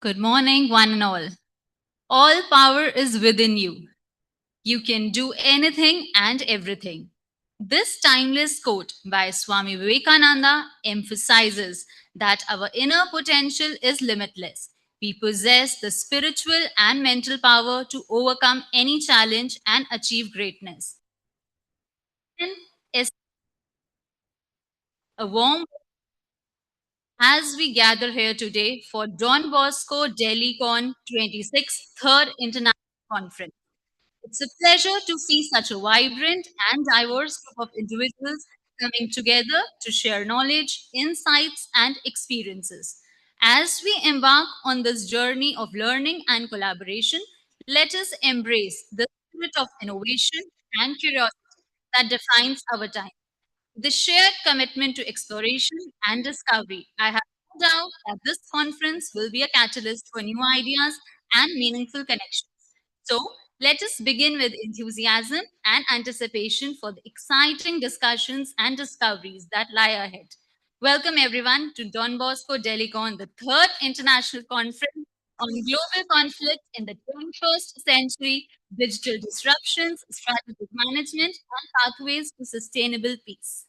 Good morning, one and all. All power is within you. You can do anything and everything. This timeless quote by Swami Vivekananda emphasizes that our inner potential is limitless. We possess the spiritual and mental power to overcome any challenge and achieve greatness. And is a warm as we gather here today for Don Bosco DelhiCon 26th Third International Conference. It's a pleasure to see such a vibrant and diverse group of individuals coming together to share knowledge, insights, and experiences. As we embark on this journey of learning and collaboration, let us embrace the spirit of innovation and curiosity that defines our time. The shared commitment to exploration and discovery. I have no doubt that this conference will be a catalyst for new ideas and meaningful connections. So, let us begin with enthusiasm and anticipation for the exciting discussions and discoveries that lie ahead. Welcome everyone to Don Bosco DelhiCon, the third international conference on global conflict in the 21st century, digital disruptions, strategic management, and pathways to sustainable peace.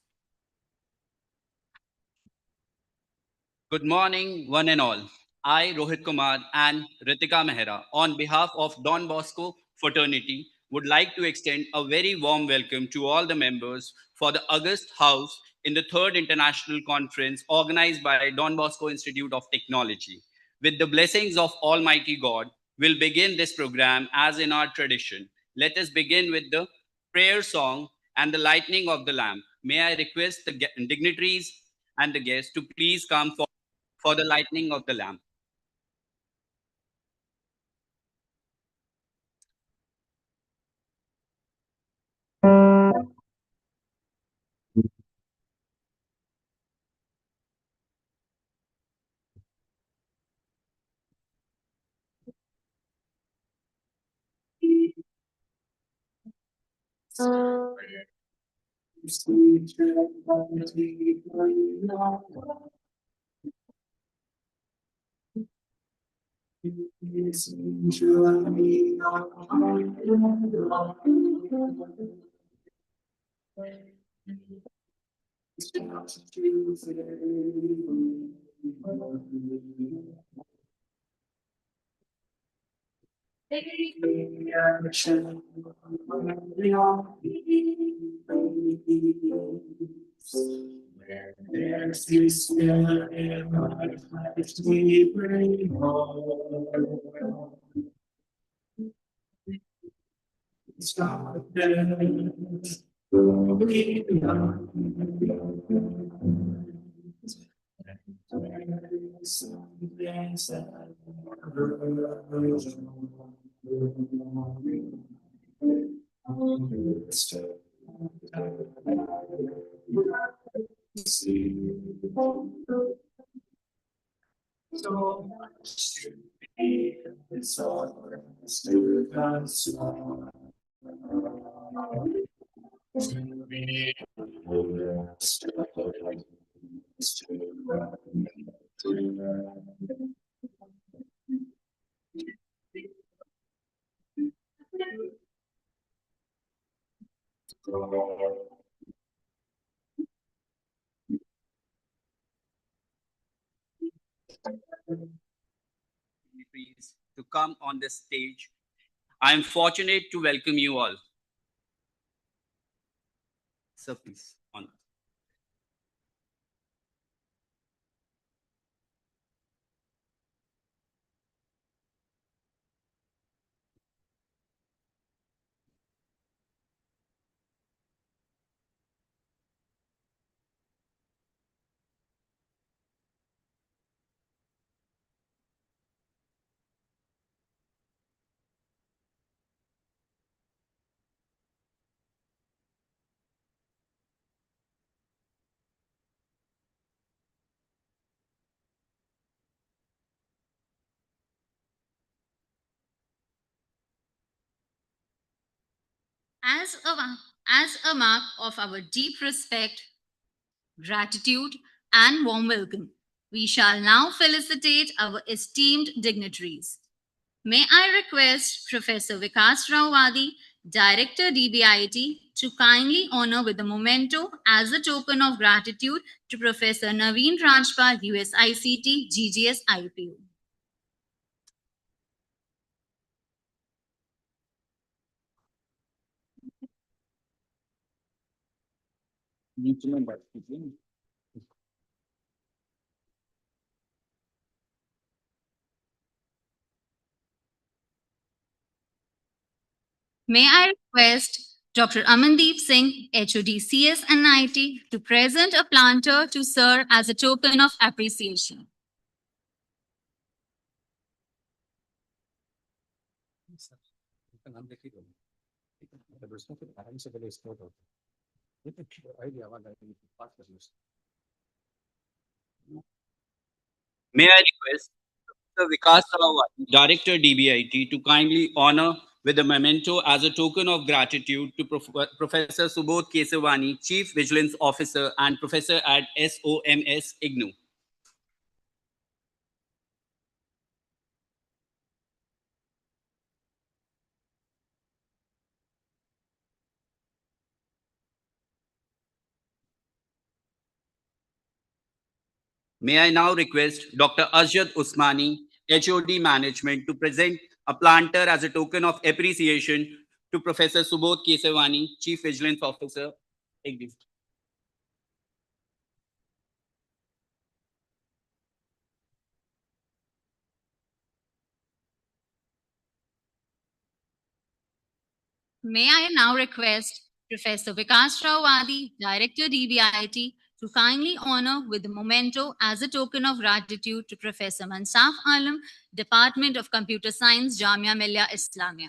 Good morning, one and all. I, Rohit Kumar, and Ritika Mehra, on behalf of Don Bosco Fraternity, would like to extend a very warm welcome to all the members for the August House in the third international conference organized by Don Bosco Institute of Technology. With the blessings of Almighty God, we'll begin this program as in our tradition. Let us begin with the prayer song and the lighting of the lamp. May I request the dignitaries and the guests to please come for the lighting of the lamp. Please to come on this stage. I am fortunate to welcome you all. So please, on. As a mark of our deep respect, gratitude, and warm welcome, We shall now felicitate our esteemed dignitaries. May I request Professor Vikas Rao Wadi, Director DBIT, to kindly honor with a memento as a token of gratitude to Professor Naveen Rajpal, USICT, GGS IPU. May I request Dr. Amandeep Singh, HOD CS and IT, to present a planter to serve as a token of appreciation. May I request Dr. Vikas Rawat, Director DBIT, to kindly honor with a memento as a token of gratitude to Professor Subodh Kesavani, Chief Vigilance Officer and Professor at SOMS IGNOU. May I now request Dr. Arshad Usmani, HOD Management, to present a planter as a token of appreciation to Professor Subodh Kesavani, Chief Vigilance Officer, IGNOU. May I now request Professor Vikas Rao Wadi, Director DBIT, to kindly honor with the memento as a token of gratitude to Professor Mansaf Alam, Department of Computer Science, Jamia Millia Islamia.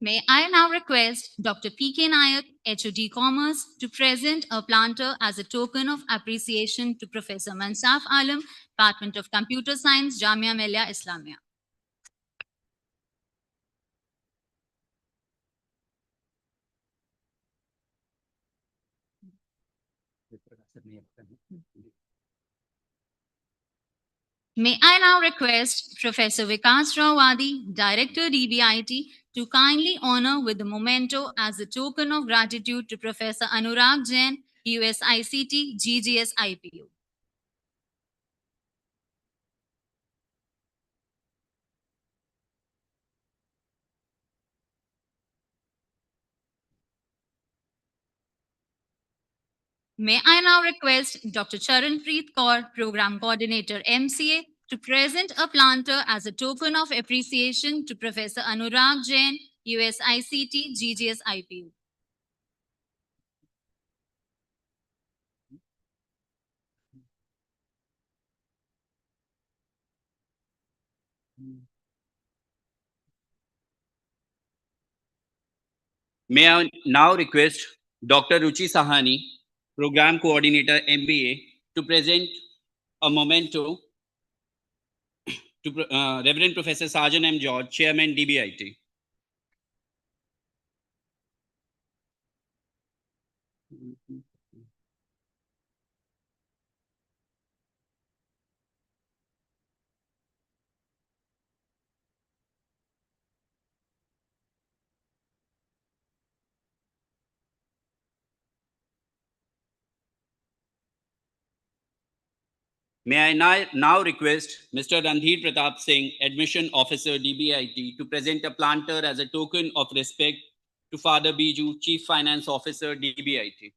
May I now request Dr. P.K. Nayak, HOD Commerce, to present a planter as a token of appreciation to Professor Mansaf Alam, Department of Computer Science, Jamia Millia Islamia. May I now request Professor Vikas Rao Wadi, Director DBIT, to kindly honor with the memento as a token of gratitude to Professor Anurag Jain, USICT, GGS IPU. May I now request Dr. Charanpreet Kaur, Program Coordinator MCA, to present a planter as a token of appreciation to Professor Anurag Jain, USICT, GGS IPU. May I now request Dr. Ruchi Sahani, Program Coordinator MBA, to present a memento to Reverend Professor Sajan M. George, Chairman DBIT. May I now request Mr. Randhir Pratap Singh, Admission Officer DBIT, to present a planter as a token of respect to Father Biju, Chief Finance Officer DBIT.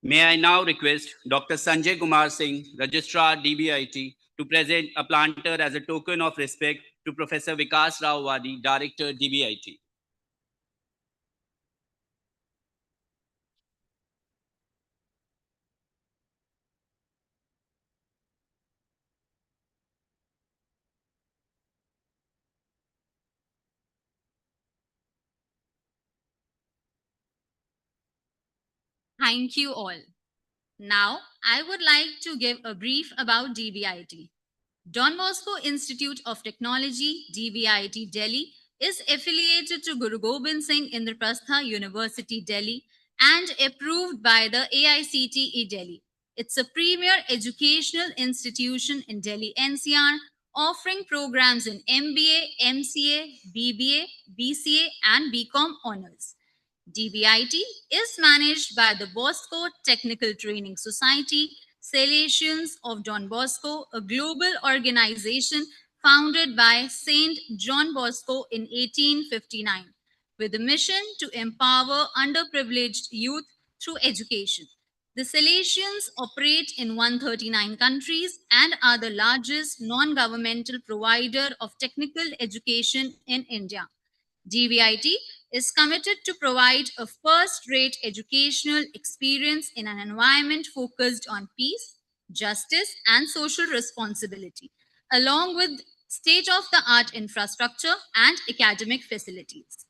May I now request Dr. Sanjay Kumar Singh, Registrar DBIT, to present a planter as a token of respect to Professor Vikas Rao Wadi, Director DBIT. Thank you all. Now, I would like to give a brief about DBIT. Don Bosco Institute of Technology, DBIT Delhi, is affiliated to Guru Gobind Singh Indraprastha University Delhi and approved by the AICTE Delhi. It's a premier educational institution in Delhi NCR, offering programs in MBA, MCA, BBA, BCA, and BCom honors. DBIT is managed by the Bosco Technical Training Society, Salesians of Don Bosco, a global organization founded by Saint John Bosco in 1859, with a mission to empower underprivileged youth through education. The Salesians operate in 139 countries and are the largest non governmental provider of technical education in India. GVIT is committed to provide a first rate educational experience in an environment focused on peace, justice, and social responsibility, along with state of the art infrastructure and academic facilities.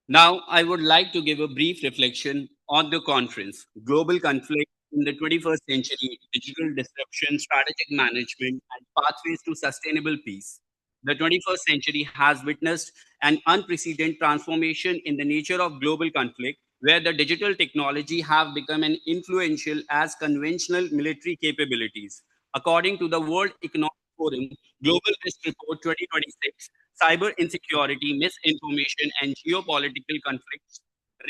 Now, I would like to give a brief reflection on the conference Global Conflict in the 21st Century, Digital Disruption, Strategic Management, and Pathways to Sustainable Peace. The 21st century has witnessed an unprecedented transformation in the nature of global conflict, where the digital technology have become as influential as conventional military capabilities. According to the World Economic Forum Global Risk Report 2026, cyber insecurity, misinformation, and geopolitical conflicts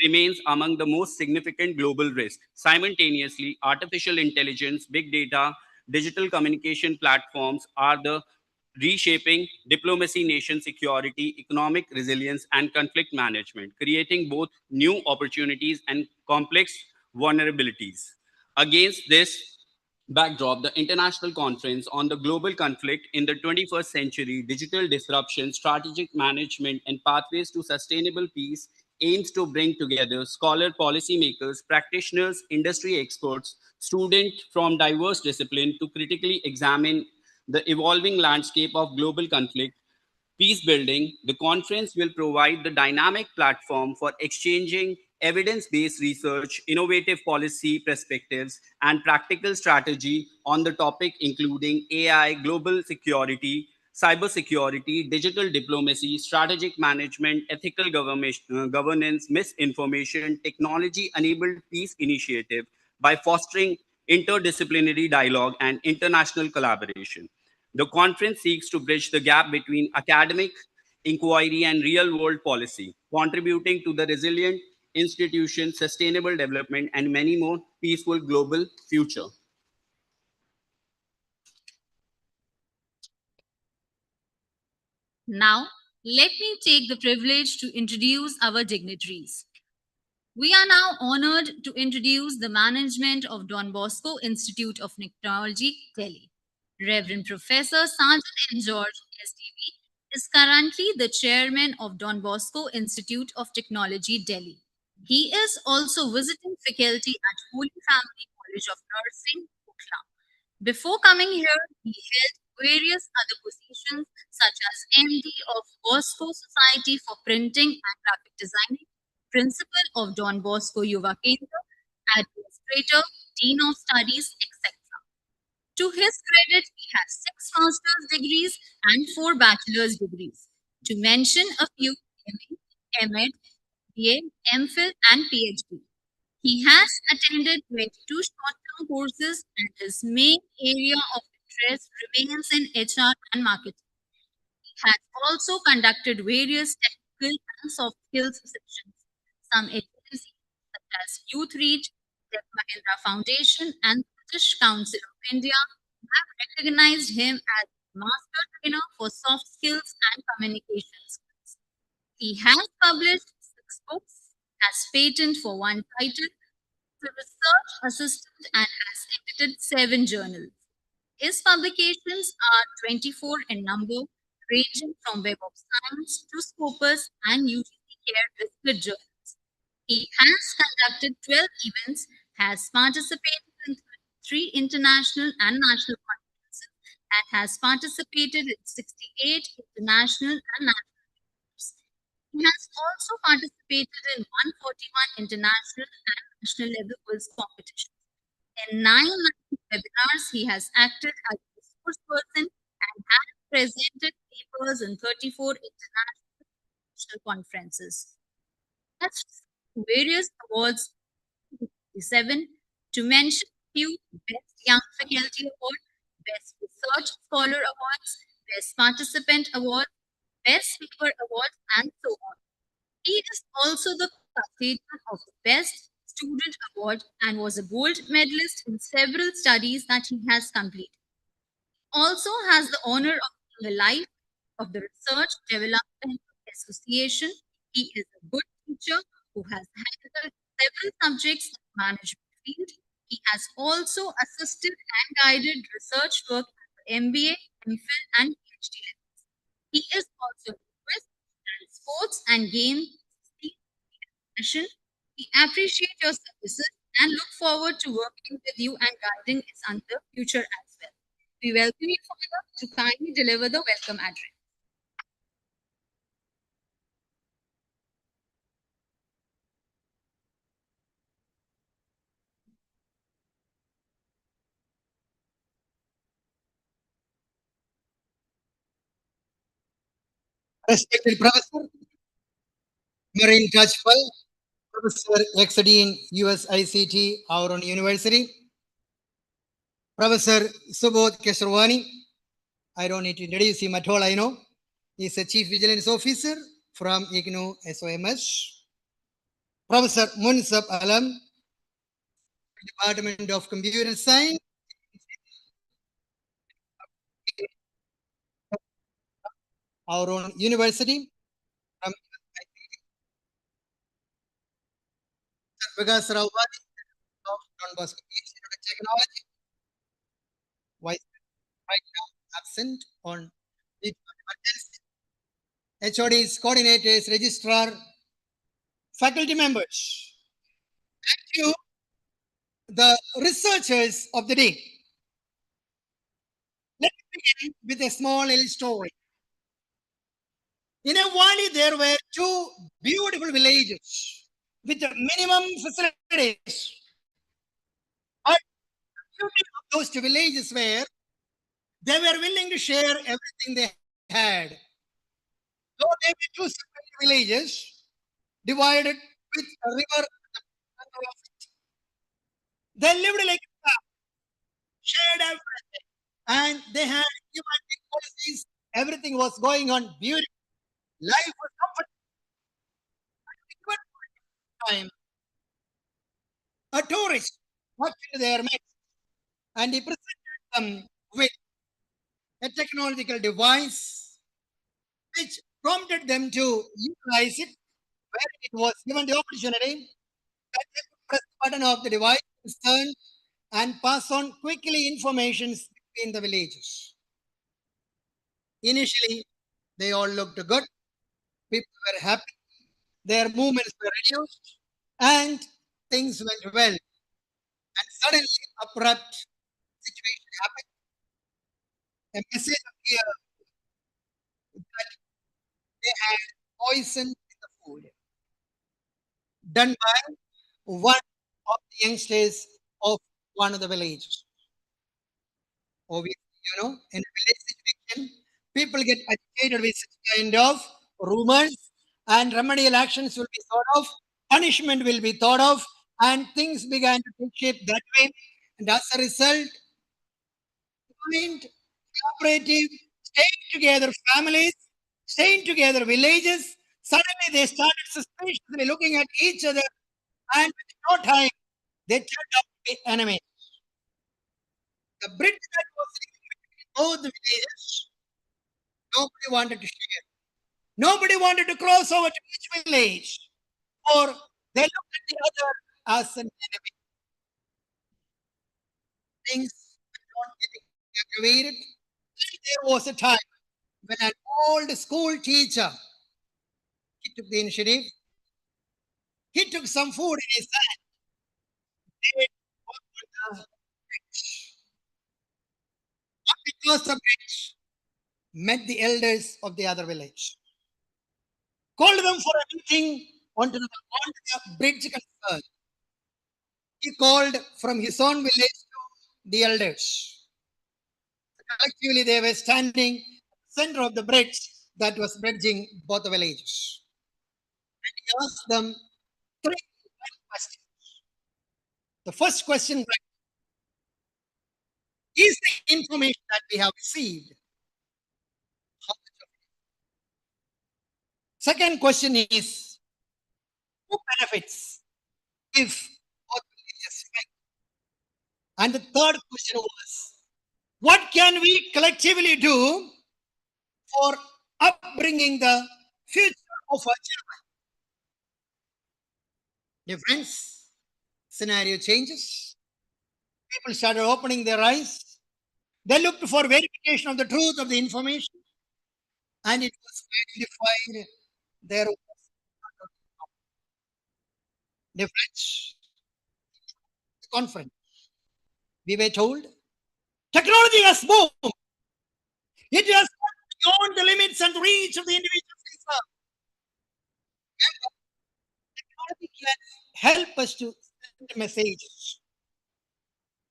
remains among the most significant global risks. Simultaneously, artificial intelligence, big data, digital communication platforms are the reshaping diplomacy, nation security, economic resilience, and conflict management, creating both new opportunities and complex vulnerabilities. Against this backdrop, the International Conference on the Global Conflict in the 21st Century, Digital Disruption, Strategic Management, and Pathways to Sustainable Peace aims to bring together scholar policymakers, practitioners, industry experts, students from diverse disciplines to critically examine the evolving landscape of global conflict. Peace building, the conference will provide the dynamic platform for exchanging evidence based research, innovative policy perspectives, and practical strategy on the topic, including AI, global security, cybersecurity, digital diplomacy, strategic management, ethical governance, misinformation, technology enabled peace initiative by fostering interdisciplinary dialogue and international collaboration. The conference seeks to bridge the gap between academic inquiry and real world policy, contributing to the resilient institution, sustainable development, and many more peaceful global future. Now, let me take the privilege to introduce our dignitaries. We are now honored to introduce the management of Don Bosco Institute of Technology, Delhi. Reverend Professor Sergeant N. George, SDV, is currently the chairman of Don Bosco Institute of Technology, Delhi. He is also visiting faculty at Holy Family College of Nursing, Bukla. Before coming here, he held various other positions such as MD of Bosco Society for Printing and Graphic Designing, Principal of Don Bosco Yuva Kendra, Administrator, Dean of Studies, etc. To his credit, he has six master's degrees and four bachelor's degrees. To mention a few, MA, MEd, BA, MPhil, and PhD. He has attended 22 short-term courses and his main area of interest remains in HR and marketing. He has also conducted various technical and soft skills sessions. Some agencies such as Youth Reach, Dev Mahindra Foundation, and British Council of India have recognized him as a master trainer for soft skills and communication skills. He has published six books, has patent for one title, is a research assistant, and has edited seven journals. His publications are 24 in number, ranging from Web of Science to Scopus and UGC Care Research Journals. He has conducted 12 events, has participated in three international and national conferences, and has participated in 68 international and national events. He has also participated in 141 international and national level quiz competitions. In 9 webinars, he has acted as a resource person and has presented papers in 34 international conferences. Has various awards 7 to mention few: Best Young Faculty Award, Best Research Scholar Awards, Best Participant Award, Best Speaker Award, and so on. He is also the custodian of the Best Student Award and was a gold medalist in several studies that he has completed. Also has the honor of being a life of the Research Development Association. He is a good teacher who has handled several subjects in the management field. He has also assisted and guided research work at the MBA, MPhil, and PhD levels. He is also a linguist and sports and game passion. We appreciate your services and look forward to working with you and guiding us on the future as well. We welcome you, Father, to kindly deliver the welcome address. Respected Professor Marine Tajpal, Professor XD in USICT, our own university, Professor Subodh Kesharwani, I don't need to introduce him at all, I know. He's a Chief Vigilance Officer from IGNOU SOMS. Professor Munsab Alam, Department of Computer Science, our own university, from Vikas Rawati of Don Bosco Institute of Technology, Vice right now absent on leave of emergency. HODs, coordinators, registrar, faculty members, and you, the researchers of the day. Let me begin with a small little story. In a valley, there were two beautiful villages with the minimum facilities. But the beauty of those two villages were they were willing to share everything they had. Though they were two separate villages divided with a river at the center of it. They lived like a family, shared everything, and they had given policies. Everything was going on beautiful. Life was comfortable. Time, a tourist walked into their midst and he presented them with a technological device which prompted them to utilize it where it was given the opportunity that they could press the button of the device, turn, and pass on quickly information between the villages. Initially, they all looked good. People were happy. Their movements were reduced, and things went well. And suddenly, abrupt situation happened. A message appeared that they had poison in the food done by one of the youngsters of one of the villages. Obviously, in a village situation, people get agitated with such kind of rumors, and remedial actions will be thought of, punishment will be thought of, and things began to take shape that way. And as a result, joint, cooperative, staying together families, staying together villages. Suddenly they started suspiciously looking at each other, and within no time, they turned out to be enemies. The bridge that was between both the villages, nobody wanted to share. Nobody wanted to cross over to each village, or they looked at the other as an enemy. Things went on getting aggravated. Then there was a time when an old school teacher, he took the initiative. He took some food in his hand. They walked on the bridge. Not because the bridge met the elders of the other village. called them for a meeting onto the bridge concern. He called from his own village to the elders. Collectively, they were standing at the center of the bridge that was bridging both the villages. And he asked them three questions. The first question is the information that we have received. How much of it? Second question is, who benefits if both villages fight? And the third question was, what can we collectively do for upbringing the future of our children? Dear friends, scenario changes. People started opening their eyes. They looked for verification of the truth of the information, and it was verified there was dear friends, the conference. We were told technology has moved. It has gone beyond the limits and reach of the individual concern. Technology can help us to send messages,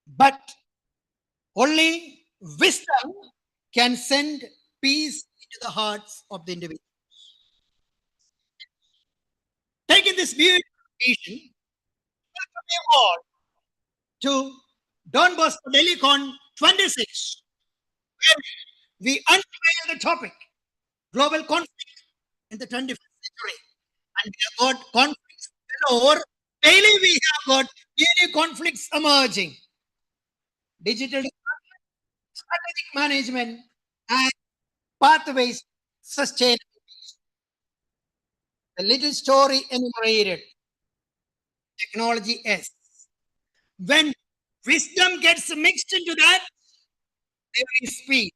but only wisdom can send peace into the hearts of the individual. Taking this beautiful vision, welcome you all to Don Bosco DelhiCon 26, where we unveil the topic global conflict in the 21st century. And we have got conflicts galore. Daily we have got many conflicts emerging. Digital strategic management and pathways sustainability. The little story enumerated. Technology S. When wisdom gets mixed into that, there is speed.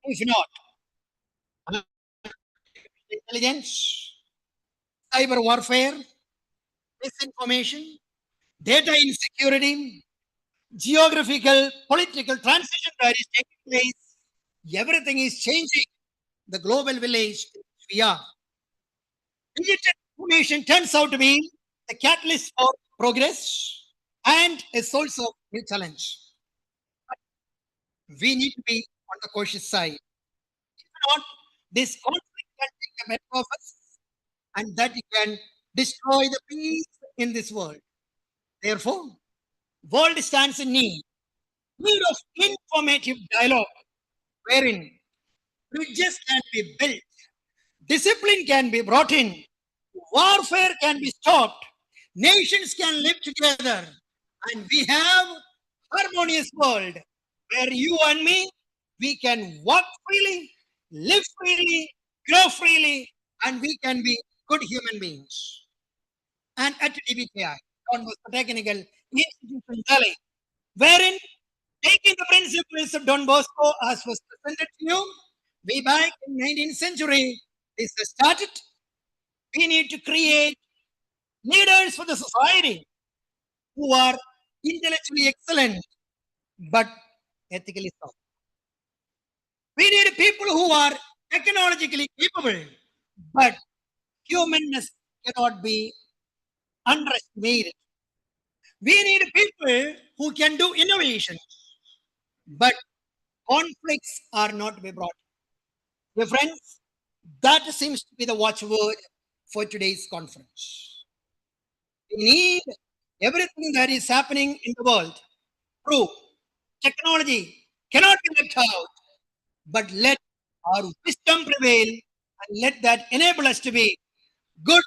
If not, intelligence, cyber warfare, misinformation, data insecurity, geographical, political transition that is taking place, everything is changing the global village we are. Digital information turns out to be the catalyst for progress and a source of new challenge. We need to be on the cautious side. If not, this conflict can take a better of us and that it can destroy the peace in this world. Therefore, world stands in need of informative dialogue wherein bridges can be built, discipline can be brought in, warfare can be stopped, nations can live together, and we have harmonious world where you and me, we can walk freely, live freely, grow freely, and we can be good human beings. And at DBKI, Don Bosco Technical Institute in Delhi, wherein taking the principles of Don Bosco as was presented to you, way back in 19th century, this has started. We need to create leaders for the society who are intellectually excellent but ethically sound. We need people who are technologically capable, but humanness cannot be underestimated. We need people who can do innovation, but conflicts are not to be brought. Dear friends, that seems to be the watchword for today's conference. We need everything that is happening in the world. True, technology cannot be left out, but let our wisdom prevail and let that enable us to be good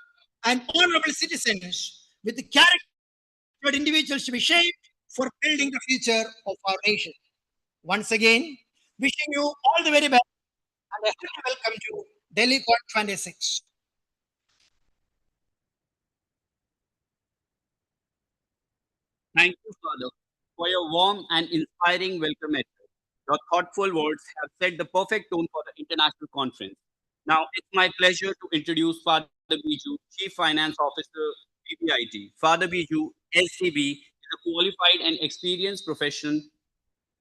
and honorable citizens with the character individuals to be shaped for building the future of our nation. Once again, wishing you all the very best and a hearty welcome to Delhi Con 26. Thank you, Father, for your warm and inspiring welcome message. Your thoughtful words have set the perfect tone for the international conference. Now, it's my pleasure to introduce Father Biju, Chief Finance Officer, BPIT. Father Biju, SCB, is a qualified and experienced professional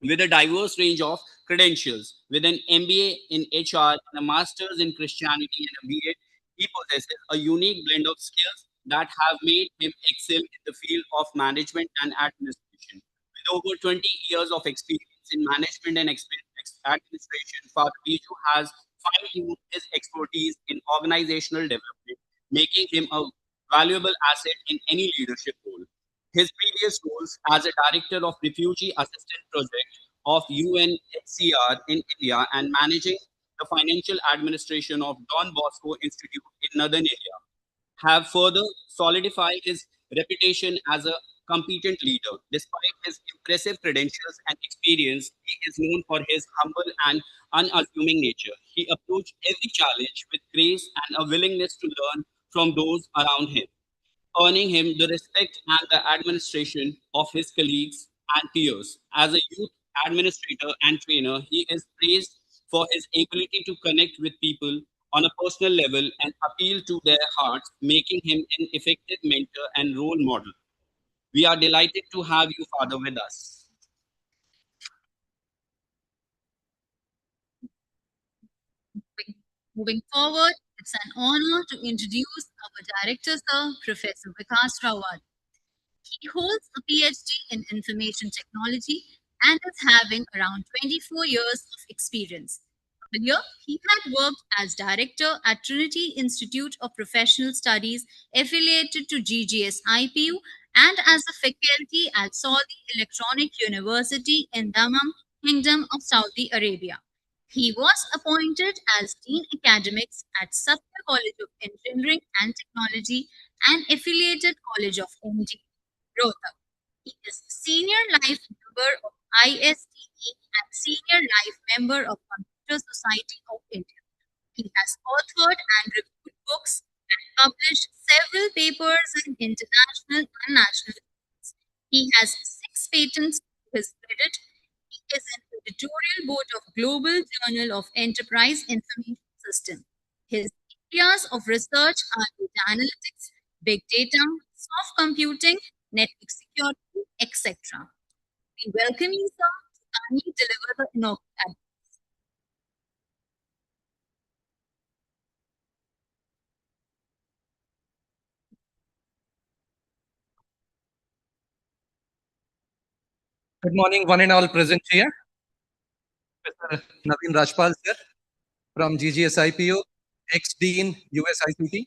with a diverse range of credentials. With an MBA in HR and a master's in Christianity and a BA, He possesses a unique blend of skills that have made him excel in the field of management and administration. With over 20 years of experience in management and administration, Father Biju has fine-tuned his expertise in organizational development, making him a valuable asset in any leadership role. His previous roles as a director of Refugee Assistance Project of UNHCR in India and managing the financial administration of Don Bosco Institute in Northern India have further solidified his reputation as a competent leader. Despite his impressive credentials and experience, he is known for his humble and unassuming nature. He approached every challenge with grace and a willingness to learn from those around him, earning him the respect and the administration of his colleagues and peers. As a youth administrator and trainer, he is praised for his ability to connect with people on a personal level and appeal to their hearts, making him an effective mentor and role model. We are delighted to have you, Father, with us. Moving forward, it's an honor to introduce our director, sir, Professor Vikas Rawat. He holds a PhD in information technology and is having around 24 years of experience. Earlier, he had worked as director at Trinity Institute of Professional Studies, affiliated to GGS IPU, and as a faculty at Saudi Electronic University in Dammam, Kingdom of Saudi Arabia. He was appointed as Dean Academics at Satya College of Engineering and Technology and affiliated College of MD, Rohtak. He is Senior Life Member of ISTE and Senior Life Member of Computer Society of India. He has authored and reviewed books and published several papers in international and national journals. He has 6 patents to his credit. He is an editorial board of Global Journal of Enterprise Information System. His areas of research are data analytics, big data, soft computing, network security, etc. We welcome you, sir, to kindly deliver the inaugural. Good morning, one and all present here. Professor Naveen Rajpal, sir, from GGS IPO, ex-Dean USICT.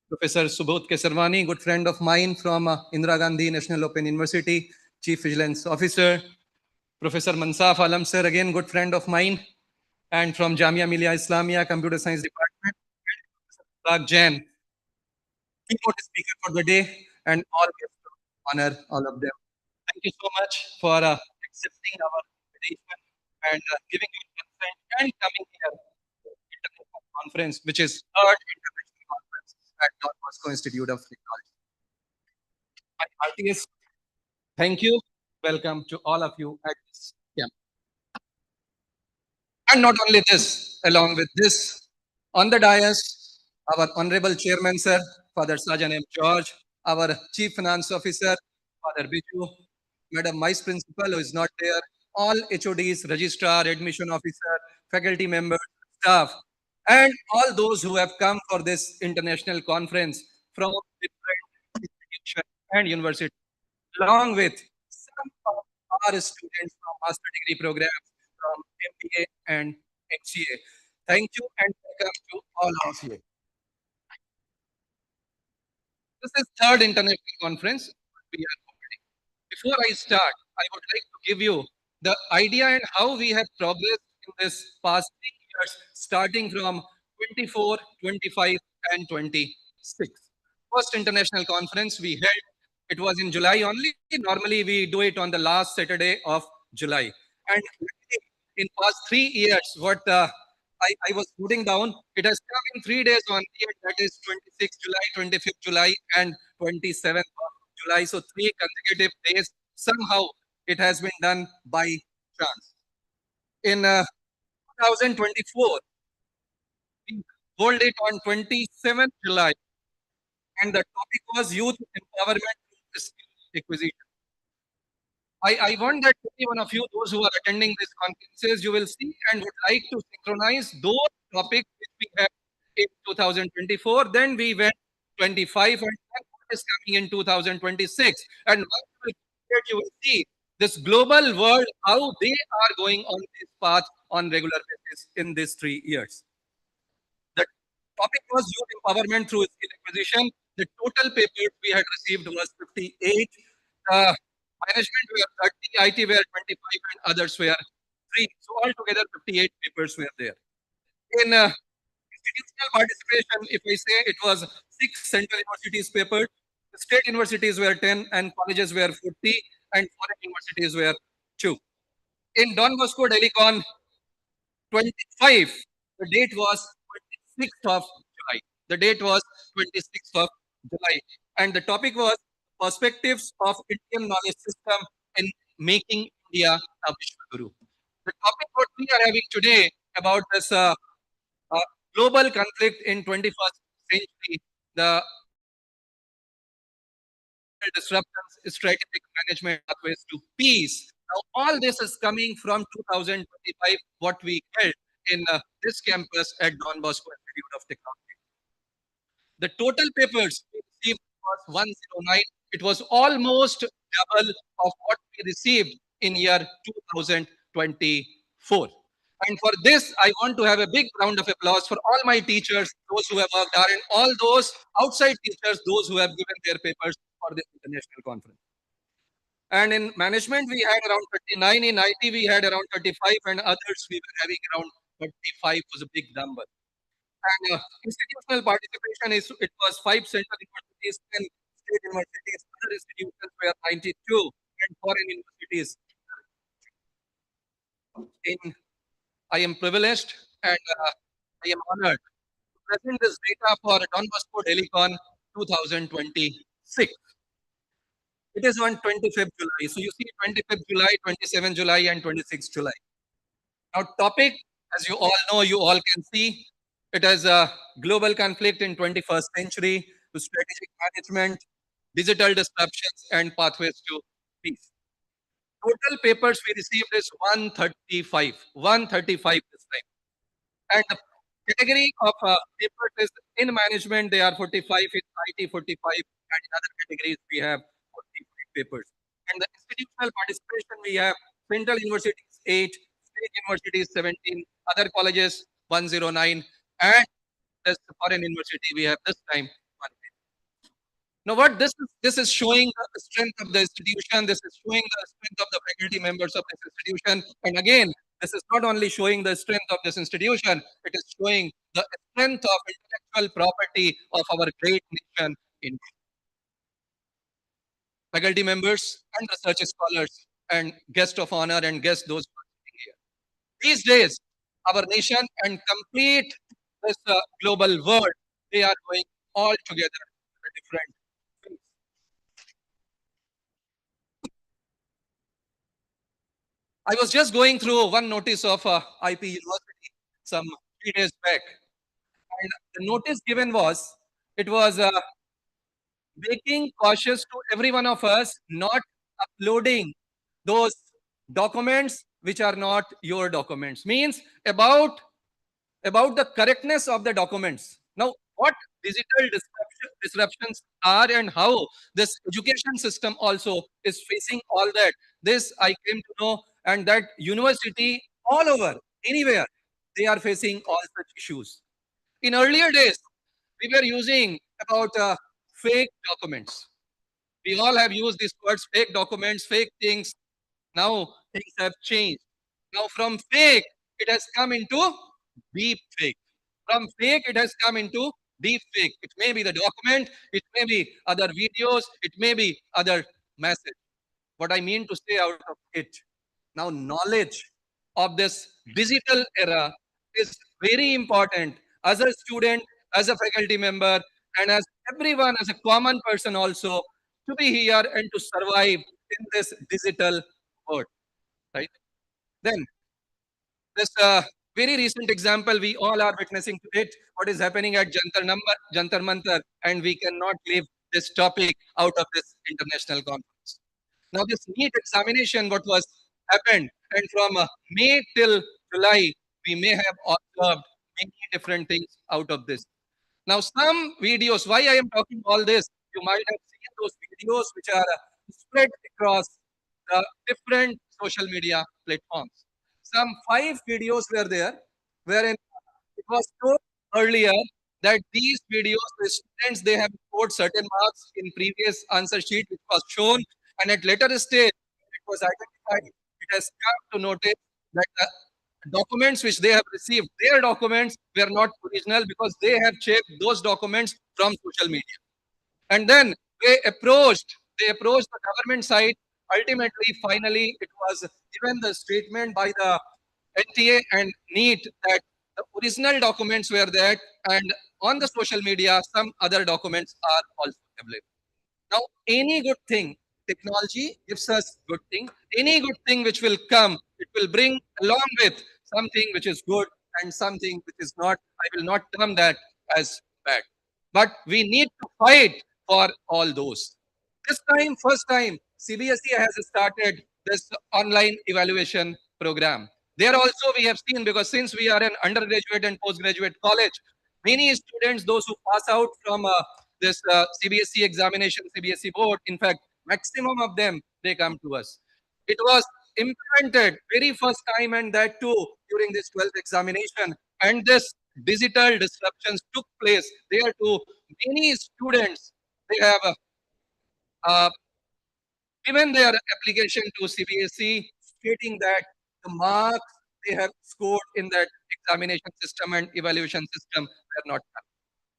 Professor Subodh Kesarwani, good friend of mine from Indira Gandhi National Open University, Chief Vigilance Officer. Professor Mansaf Alam, sir, again, good friend of mine, and from Jamia Millia Islamia Computer Science Department. And Parag Jain, keynote speaker for the day, and all guests to honor all of them. Thank you so much for accepting our invitation and giving your consent and coming here to the international conference, which is third international conference at Don Bosco Institute of Technology. My heartiest thank you. Welcome to all of you at this camp. And not only this, along with this, on the dais, our Honorable Chairman, Sir, Father Sajan M. George, our Chief Finance Officer, Father Biju, Madam Vice Principal, who is not there, all HODs, Registrar, Admission Officer, faculty members, staff, and all those who have come for this international conference from different institutions and universities, along with some of our students from master degree programs from MBA and HCA. Thank you and welcome to all of you. This is third international conference we are holding. Before I start, I would like to give you the idea and how we have progressed in this past 3 years, starting from 24, 25, and 26. First international conference we held, it was in July only. Normally, we do it on the last Saturday of July. And in past 3 years, what I was putting down, it has come in 3 days only, and that is 26th July, 25th July, and 27th of July. So 3 consecutive days. Somehow it has been done by chance. In 2024, we hold it on 27th July, and the topic was youth empowerment through skill acquisition. I want that every one of you, those who are attending these conferences, you will see and would like to synchronize those topics which we have in 2024. Then we went 25, and then what is coming in 2026. And once you will see this global world, how they are going on this path on regular basis in these 3 years. The topic was youth empowerment through skill acquisition. The total papers we had received was 58. Management were 30, IT were 25, and others were 3. So altogether, 58 papers were there. In institutional participation, if I say it was 6 central universities papers, state universities were 10, and colleges were 40, and foreign universities were 2. In Don Bosco Delhi-Con 25, the date was 26th of July. The date was 26th of July. And the topic was perspectives of Indian knowledge system in making India a Vishwaguru. The topic what we are having today about this global conflict in 21st century, the disruptions, strategic management pathways to peace. Now, all this is coming from 2025, what we held in this campus at Don Bosco Institute of Technology. The total papers we received was 109. It was almost double of what we received in year 2024. And for this, I want to have a big round of applause for all my teachers, those who have worked hard, and all those outside teachers, those who have given their papers for this international conference. And in management, we had around 39. In IT, we had around 35, and others we were having around 35 was a big number. And institutional participation is it was 5 central universities, 10 state universities, other institutions were 92, and foreign universities. I am privileged and I am honored to present this data for Don Bosco Delhi-Con 2026. It is on 25th July. So you see 25th July, 27th July, and 26th July. Now, topic, as you all know, you all can see, it is a global conflict in 21st century to strategic management, digital disruptions, and pathways to peace. Total papers we received is 135. 135 this time. And the category of papers is in management, they are 45, in IT 45, and in other categories we have 45 papers. And the institutional participation we have central universities 8, state universities 17, other colleges 109, and this foreign university we have this time 1. Now, what this is showing the strength of the institution. This is showing the strength of the faculty members of this institution. And again, this is not only showing the strength of this institution, it is showing the strength of intellectual property of our great nation, India. Faculty members and research scholars and guests of honor and guests those who are sitting here. These days, our nation and complete this global world, they are going all together in a different phase. I was just going through one notice of IP University some 3 days back, and the notice given was it was making cautious to every one of us not uploading those documents which are not your documents. Means about the correctness of the documents. Now, what digital disruptions are and how this education system also is facing all that. This I came to know, and that university all over, anywhere, they are facing all such issues. In earlier days, we were using about fake documents. We all have used these words, fake documents, fake things. Now things have changed. Now from fake, it has come into deep fake. From fake, it has come into deep fake. It may be the document, it may be other videos, it may be other message. What I mean to say out of it, now knowledge of this digital era is very important as a student, as a faculty member, and as everyone, as a common person also, to be here and to survive in this digital world, right? Then this very recent example we all are witnessing to it, what is happening at Jantar Mantar, and we cannot leave this topic out of this international conference. Now, this NEET examination, what was happened, and from May till July, we may have observed many different things out of this. Now, some videos, why I am talking all this, you might have seen those videos which are spread across the different social media platforms. Some 5 videos were there, wherein it was told earlier that these videos, the students, they have scored certain marks in previous answer sheet, which was shown, and at later stage, it was identified. It has come to notice that the documents which they have received, their documents were not original because they have checked those documents from social media. And then they approached the government side. Ultimately, finally, it was given the statement by the NTA and NEET that the original documents were that, and on the social media, some other documents are also available. Now, any good thing, technology gives us good thing. Any good thing which will come, it will bring along with something which is good and something which is not. I will not term that as bad. But we need to fight for all those. This time, first time, CBSE has started this online evaluation program. There also we have seen, because since we are an undergraduate and postgraduate college, many students, those who pass out from this CBSE examination, CBSE board, in fact, maximum of them, they come to us. It was implemented very first time, and that too during this 12th examination. And this digital disruptions took place there too. Many students, they have uh, given their application to CBSE, stating that the marks they have scored in that examination system and evaluation system were not correct.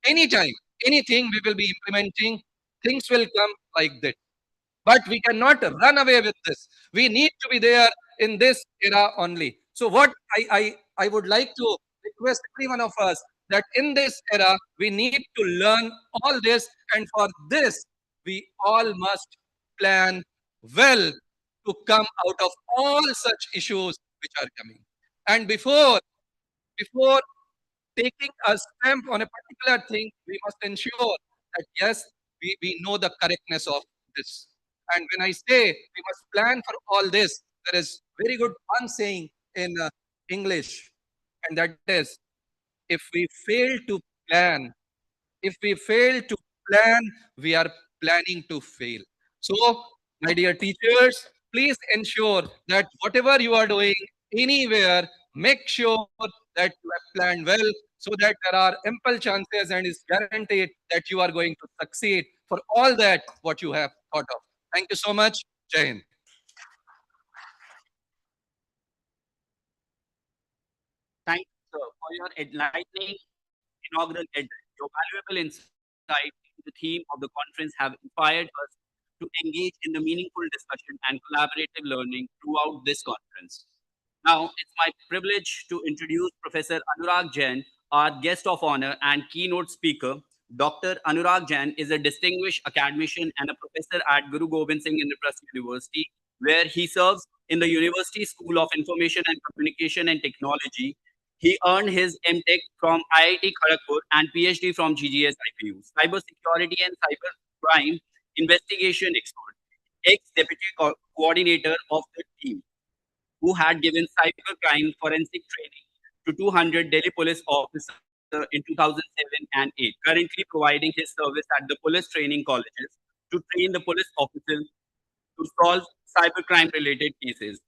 Anytime, anything we will be implementing, things will come like that. But we cannot run away with this. We need to be there in this era only. So what I would like to request every one of us that in this era, we need to learn all this. And for this, we all must plan well to come out of all such issues which are coming. And before taking a stamp on a particular thing, we must ensure that yes, we know the correctness of this. And when I say we must plan for all this, there is very good one saying in English, and that is, if we fail to plan, if we fail to plan, we are planning to fail. So, my dear teachers, please ensure that whatever you are doing anywhere, make sure that you have planned well so that there are ample chances and is guaranteed that you are going to succeed for all that what you have thought of. Thank you so much. Jai Hind. Thank you, sir, for your enlightening inaugural address. Your valuable insight into the theme of the conference have inspired us to engage in the meaningful discussion and collaborative learning throughout this conference. Now, it's my privilege to introduce Professor Anurag Jain, our guest of honor and keynote speaker. Dr. Anurag Jain is a distinguished academician and a professor at Guru Gobind Singh Indraprasth University, where he serves in the University School of Information and Communication and Technology. He earned his MTech from IIT Kharagpur and PhD from GGS IPU. Cybersecurity and cybercrime investigation expert, ex-deputy coordinator of the team, who had given cybercrime forensic training to 200 Delhi police officers in 2007 and 8, currently providing his service at the police training colleges to train the police officers to solve cybercrime related cases.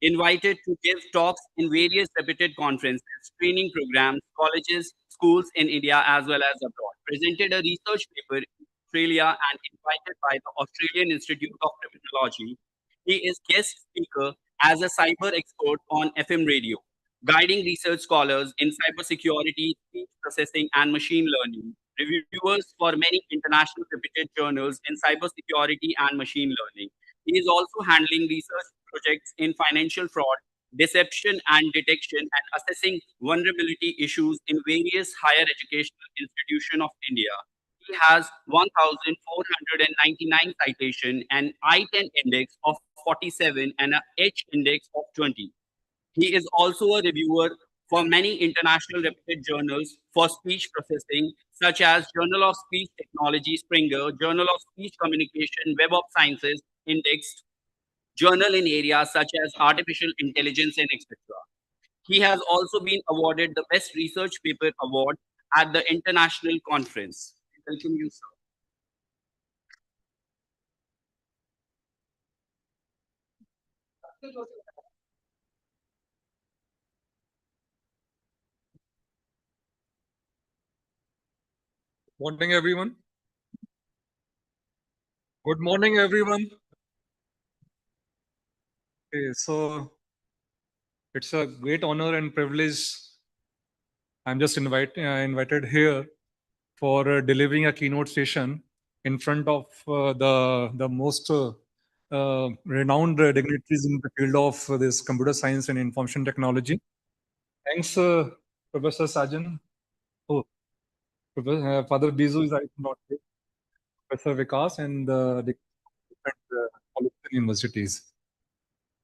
Invited to give talks in various reputed conferences, training programs, colleges, schools in India as well as abroad. Presented a research paper in Australia and invited by the Australian Institute of Criminology. He is guest speaker as a cyber expert on FM radio, guiding research scholars in cybersecurity, speech processing, and machine learning. Reviewers for many international reputed journals in cybersecurity and machine learning. He is also handling research projects in financial fraud, deception and detection, and assessing vulnerability issues in various higher educational institutions of India. He has 1,499 citation, an I-10 index of 47, and a H index of 20. He is also a reviewer for many international reputed journals for speech processing, such as Journal of Speech Technology Springer, Journal of Speech Communication, Web of Sciences Index, journal in areas such as artificial intelligence and etc. He has also been awarded the Best Research Paper Award at the international conference. Welcome you, sir. Morning, everyone. Good morning, everyone. Okay, so it's a great honor and privilege. I'm just invited here for delivering a keynote session in front of the most renowned dignitaries in the field of this computer science and information technology. Thanks, Professor Sajan. Oh, Father Bizu is not here. Professor Vikas and the different colleges and universities.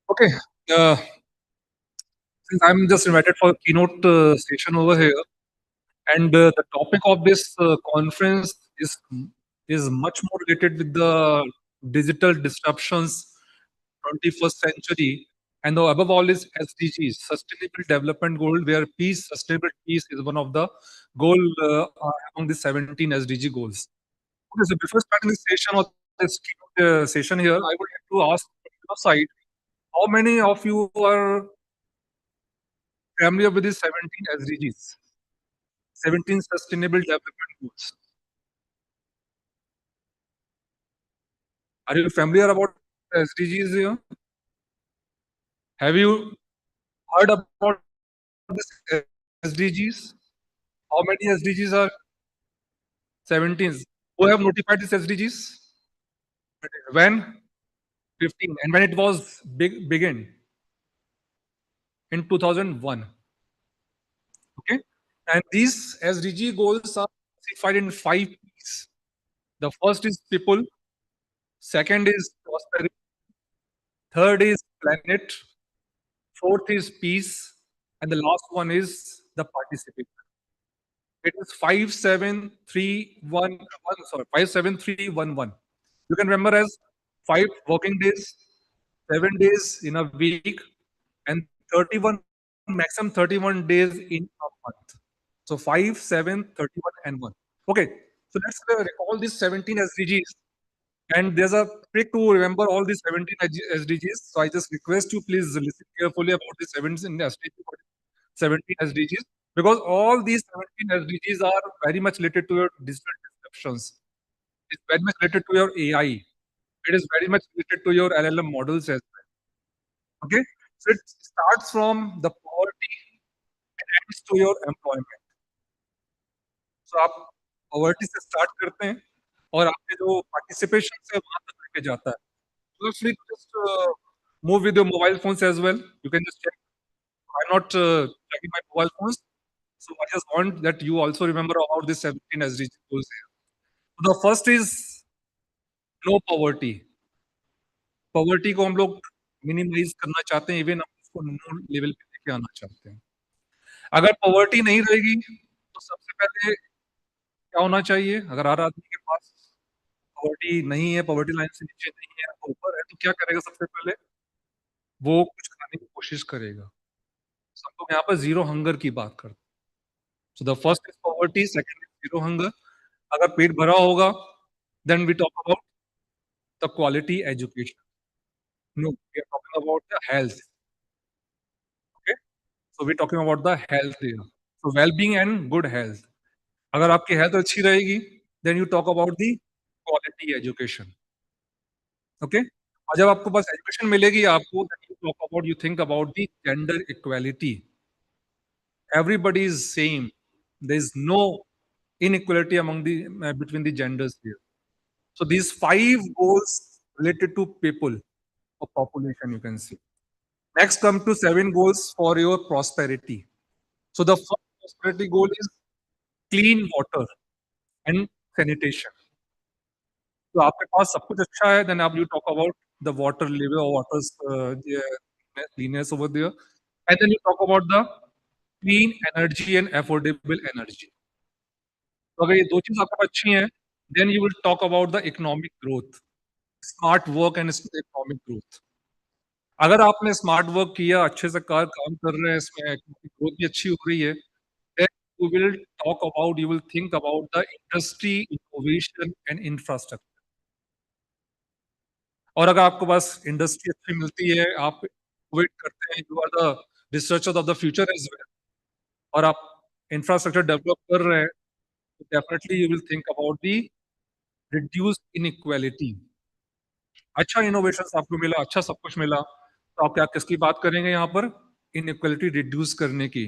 Okay. Uh, since I'm just invited for a keynote session over here, and the topic of this conference is much more related with the digital disruptions, 21st century, and above all is SDGs, Sustainable Development Goal, where sustainable peace is one of the goal among the 17 SDG goals. Okay, so before starting this session or this keynote session here, I would like to ask from your side, how many of you are familiar with the 17 SDGs, 17 Sustainable Development Goals? Are you familiar about SDGs here? Have you heard about this SDGs? How many SDGs are 17? Who have notified this SDGs? When? 15. And when it was begin? In 2001. Okay. And these SDG goals are classified in 5 P's. The first is people, second is prosperity, third is planet, fourth is peace, and the last one is the participation. It is 57311. Sorry, 57311. You can remember as 5 working days, 7 days in a week, and 31 maximum 31 days in a month. So 5, 7, 31, and 1. Okay, so let's recall these 17 SDGs. And there's a trick to remember all these 17 SDGs. So I just request you please listen carefully about the 17 SDGs, because all these 17 SDGs are very much related to your digital disruptions. It's very much related to your AI. It is very much related to your LLM models as well. Okay, so it starts from the poverty and ends to your employment. So आप poverty से start करते हैं और आपके जो participation से वहां तक लेके जाता है. Feel free to just move with your mobile phones as well. You can just check. I'm not checking my mobile phones. So I just want that you also remember about this 17 SDG goals here. The first is no poverty. Poverty को हम लोग minimize करना चाहते हैं, even हम उसको no level पे लेके आना चाहते हैं. अगर poverty नहीं रहेगी, तो सबसे पहले क्या होना चाहिए? अगर हर आदमी के पास poverty नहीं है, poverty line से नीचे नहीं है, ऊपर है, तो क्या करेगा सबसे पहले? वो कुछ खाने की कोशिश करेगा. सब लोग यहाँ पर zero hunger की बात करते हैं. So the first is poverty, second is zero hunger. अगर पेट भरा होगा, then we talk about the quality education. No, we are talking about the health. Okay, so we're talking about the health here. So well-being and good health. अगर आपकी health अच्छी रहेगी, then you talk about the quality education. Okay, और जब आपको बस education मिलेगी आपको, then you talk about, you think about the gender equality. Everybody is same. There is no inequality among the between the genders here. So these 5 goals related to people or population, you can see. Next come to 7 goals for your prosperity. So the first prosperity goal is clean water and sanitation. So आपके पास सब कुछ अच्छा है, then you talk about the water level or water's cleanness over there, and then you talk about the clean energy and affordable energy. तो अगर ये दो चीज आपके पास अच्छी हैं, then you will talk about the economic growth, smart work and economic growth. अगर आपने स्मार्ट वर्क किया, अच्छे से काम कर रहे हैं, इसमें ग्रोथ भी अच्छी हो रही है, then you will think about the industry, innovation and infrastructure. और अगर आपके पास इंडस्ट्री अच्छी मिलती है, आप वेट करते हैं, you are the researcher of the future as well, और आप इंफ्रास्ट्रक्चर डेवलप कर रहे हैं, तो definitely you will think about the reduced inequality. अच्छा इनोवेशंस आपको मिला, अच्छा सब कुछ मिला, तो आप क्या किसकी बात करेंगे यहाँ पर? इनइक्वालिटी रिड्यूस करने की।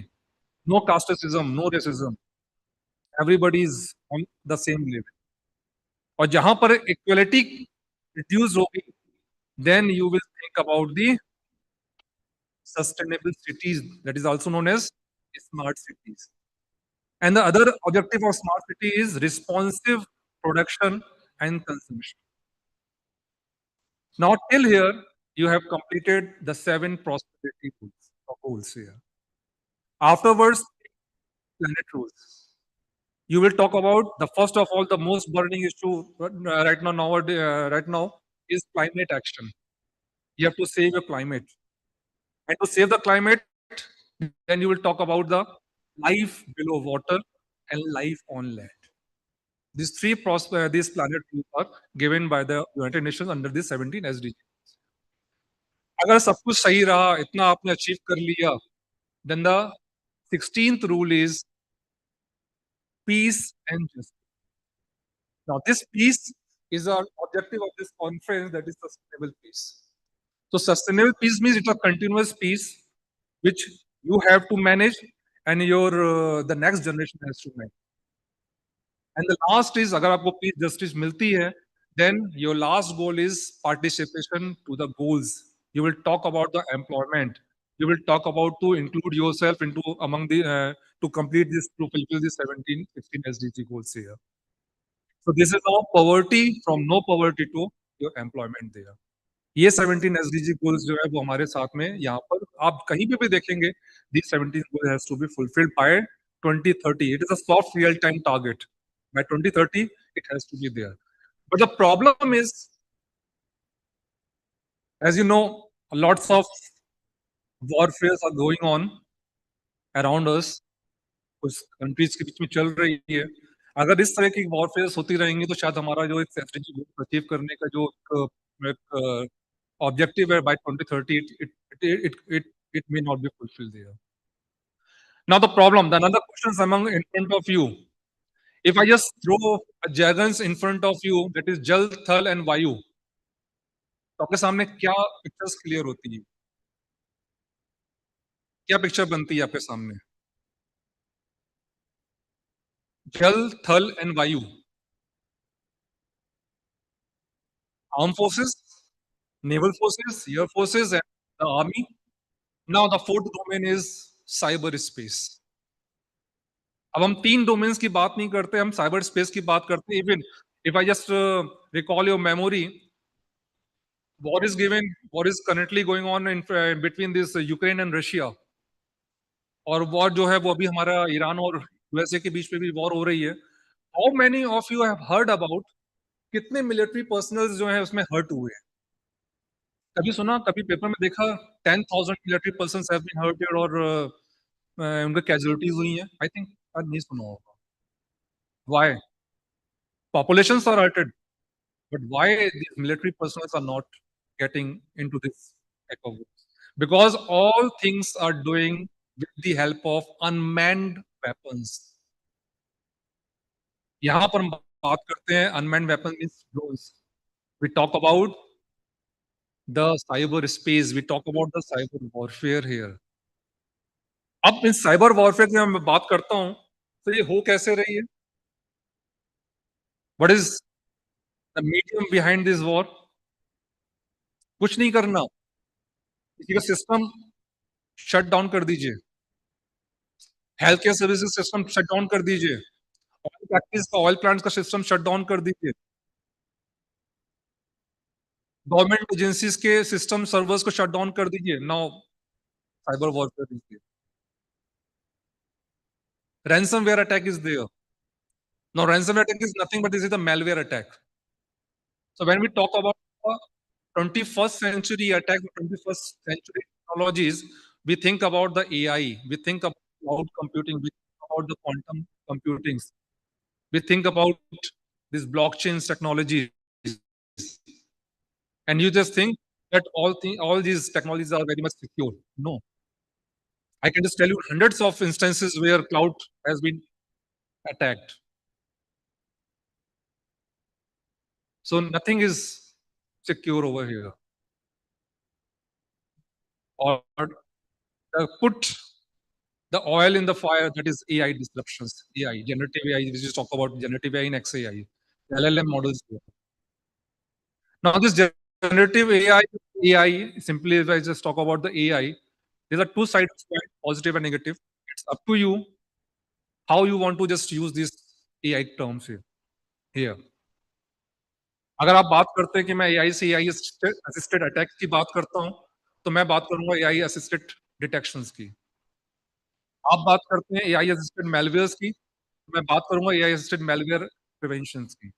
No casteism, no racism, everybody is on the same level. और जहां पर इक्वालिटी रिड्यूस होगी, then you will think about the sustainable cities, that is also known as smart cities. And the other objective of smart city is responsive production and consumption. Now, till here, you have completed the 7 prosperity goals here. Afterwards, planet rules. You will talk about the first of all, the most burning issue right now is climate action. You have to save your climate. And to save the climate, then you will talk about the life below water and life on land. These planet rules are given by the United Nations under the 17 SDG. अगर सब कुछ सही रहा, इतना आपने achieve कर लिया, then the 16th rule is peace and justice. Now, this peace is our objective of this conference, that is sustainable peace. So, sustainable peace means it's a continuous peace which you have to manage and the next generation has to manage. And the last is, अगर आपको peace justice मिलती है, then your last goal is participation to the goals. You will talk about the employment. You will talk about to include yourself into among the to complete this, to fulfill the 17, 16 SDG goals here. So this is now poverty, from no poverty to your employment there. ये 17 SDG goals जो है वो हमारे साथ में यहाँ पर आप कहीं पे भी देखेंगे, these 17 goals has to be fulfilled by 2030. It is a soft real time target. By 2030 it has to be there. But the problem is, as you know, lots of warfares are going on around us. कुछ countries के बीच में चल रही है। अगर इस तरह की वॉरफेयर्स होती रहेंगी, तो शायद हमारा जो एक एसडीजी गोल अचीव करने का जो एक objective by 2030, it may not be fulfilled there. Now the problem, the another questions among in front of you. If I just throw a jargons in front of you, that is Jal, Thal and Vayu, तो आपके सामने क्या pictures clear होती है? क्या picture बनती है आपके सामने? Jal, Thal and Vayu. Armed forces, naval forces, air forces and the army. Now the fourth domain is cyberspace. अब हम 3 डोमेन्स की बात नहीं करते, हम साइबर स्पेस की बात करते हैं। Even if I just recall your memory, war is currently going on in between this Ukraine and Russia, और वॉर जो है वो अभी हमारा ईरान और यूएसए के बीच में भी वॉर हो रही है। How many of you have heard about कितने मिलिट्री पर्सनल जो है उसमें हर्ट हुए हैं? कभी सुना, कभी पेपर में देखा 10,000 military person have been hurted और उनके कैजुअलिटीज हुई हैं? आई थिंक नहीं सुना होगा। Why? Populations are hurted, but why these military personnel are not getting into this type of wars? Because all things are doing with the help of unmanned weapons. यहाँ पर हम बात करते हैं unmanned weapons means drones. We talk about the cyber space. We talk about the cyber warfare here. अब इस cyber warfare की मैं बात करता हूँ, तो ये हो कैसे रही है? What is the medium behind this war? कुछ नहीं करना, किसी का सिस्टम शट डाउन कर दीजिए, health care services system shut down कर दीजिए, ऑयल फैक्ट्रीज का, ऑयल प्लांट्स का सिस्टम शट डाउन कर दीजिए, गवर्नमेंट एजेंसीज के सिस्टम सर्वर्स को शट डाउन कर दीजिए। Now cyber warfare is there, ransomware attack is there. Now ransomware attack is nothing but this is a malware attack. So when we talk about 21st century attacks, 21st century technologies, we think about the AI, we think about cloud computing, we think about the quantum computing, we think about these blockchains technologies, and you just think that all these technologies are very much secure. No, I can just tell you hundreds of instances where cloud has been attacked. So nothing is secure over here. Or put the oil in the fire, that is AI disruptions, AI, generative AI. We just talk about generative AI and XAI, LLM models here. Now, this generative AI, simply if I just talk about the AI, there are two sides, positive and negative. It's up to you how you want to just use these AI terms here. अगर आप बात करते हैं कि मैं AI से AI assisted attack की बात करता हूं, तो मैं बात करूंगा AI असिस्टेड डिटेक्शंस की. आप बात करते हैं AI असिस्टेड मैलवेयर्स की, तो मैं बात करूंगा AI असिस्टेड मैलवेयर प्रिवेंशंस की.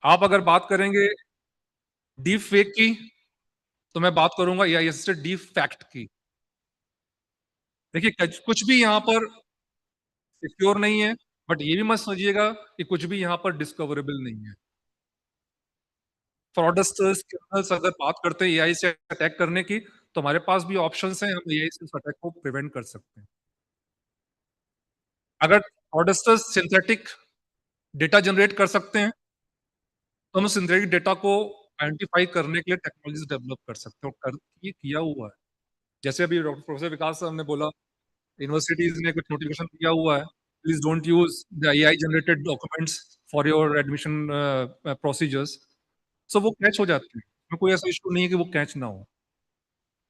आप अगर बात करेंगे डीप फेक की, तो मैं बात करूंगा AI असिस्टेड डीप फैक्ट की. देखिए कुछ भी यहाँ पर सिक्योर नहीं है, बट ये भी मत समझिएगा कि कुछ भी यहाँ पर डिस्कवरेबल नहीं है. फ्रॉडस्टर्स, क्रिमिनल्स अगर बात करते हैं AI से अटैक करने की, तो हमारे पास भी ऑप्शंस हैं, हम AI से उस अटैक को प्रिवेंट कर सकते हैं. अगर फ्रॉडस्टर्स सिंथेटिक डेटा जनरेट कर सकते हैं, तो हम सिंथेटिक डेटा को आइडेंटिफाई करने के लिए टेक्नोलॉजीज डेवलप कर सकते हैं, और ये किया हुआ है. जैसे अभी प्रोफेसर विकास साहब ने बोला, यूनिवर्सिटीज ने कुछ नोटिफिकेशन दिया हुआ है, please don't use the AI generated documents for your admission procedures. So वो कैच हो जाते हैं, उसमें कोई ऐसा इशू नहीं है कि वो कैच ना हो.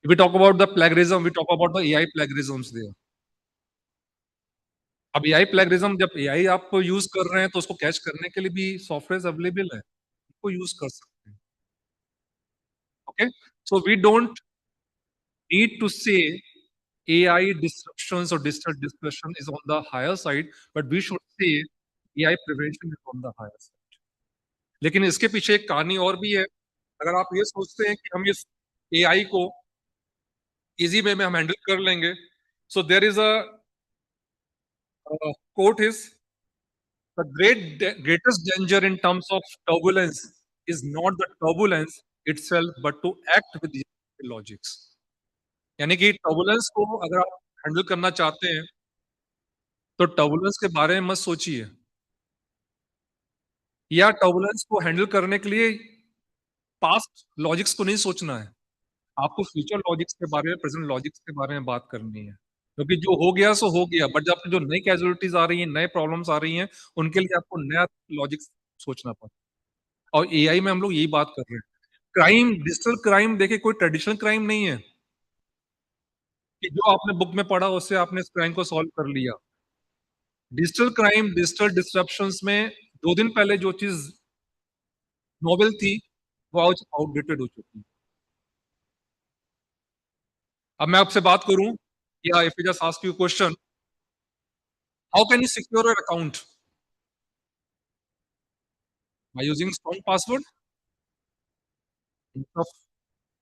If we talk about the plagiarism, we talk about the AI plagiarisms there. अब AI plagiarism, जब AI आप यूज कर रहे हैं, तो उसको कैच करने के लिए भी सॉफ्टवेयर अवेलेबल है, उसको यूज कर सकते हैं. Okay, so we don't need to say AI disruptions or digital disruption is on the higher side, but we should say AI prevention is on the higher side. लेकिन इसके पीछे एक कहानी और भी है. अगर आप ये सोचते हैं कि हम इस AI को इजी वे में हम हैंडल कर लेंगे, so there is a quote is, the greatest danger in terms of turbulence is not the turbulence itself, but to act with logics. यानी कि टर्बुलेंस को अगर आप हैंडल करना चाहते हैं, तो टर्बुलेंस के बारे में मत सोचिए, या टर्बुलेंस को हैंडल करने के लिए पास्ट लॉजिक्स को नहीं सोचना है. आपको फ्यूचर लॉजिक्स के बारे में, प्रेजेंट लॉजिक्स के बारे में बात करनी है, क्योंकि जो हो गया सो हो गया, बट जब जो नई कैजुअलिटीज आ रही हैं, नए प्रॉब्लम्स आ रही हैं, उनके लिए आपको नया लॉजिक सोचना पड़ता है. और AI में हम लोग यही बात कर रहे हैं. क्राइम, डिजिटल क्राइम, देखिए कोई ट्रेडिशनल क्राइम नहीं है कि जो आपने बुक में पढ़ा उससे आपने इस क्राइम को सॉल्व कर लिया. डिजिटल क्राइम, डिजिटल डिस्ट्रप्शंस में 2 दिन पहले जो चीज नोवेल थी, वो आज आउटडेटेड हो चुकी है. अब मैं आपसे बात करूं, या if I just ask you question, how can you secure your account? By using strong password? Of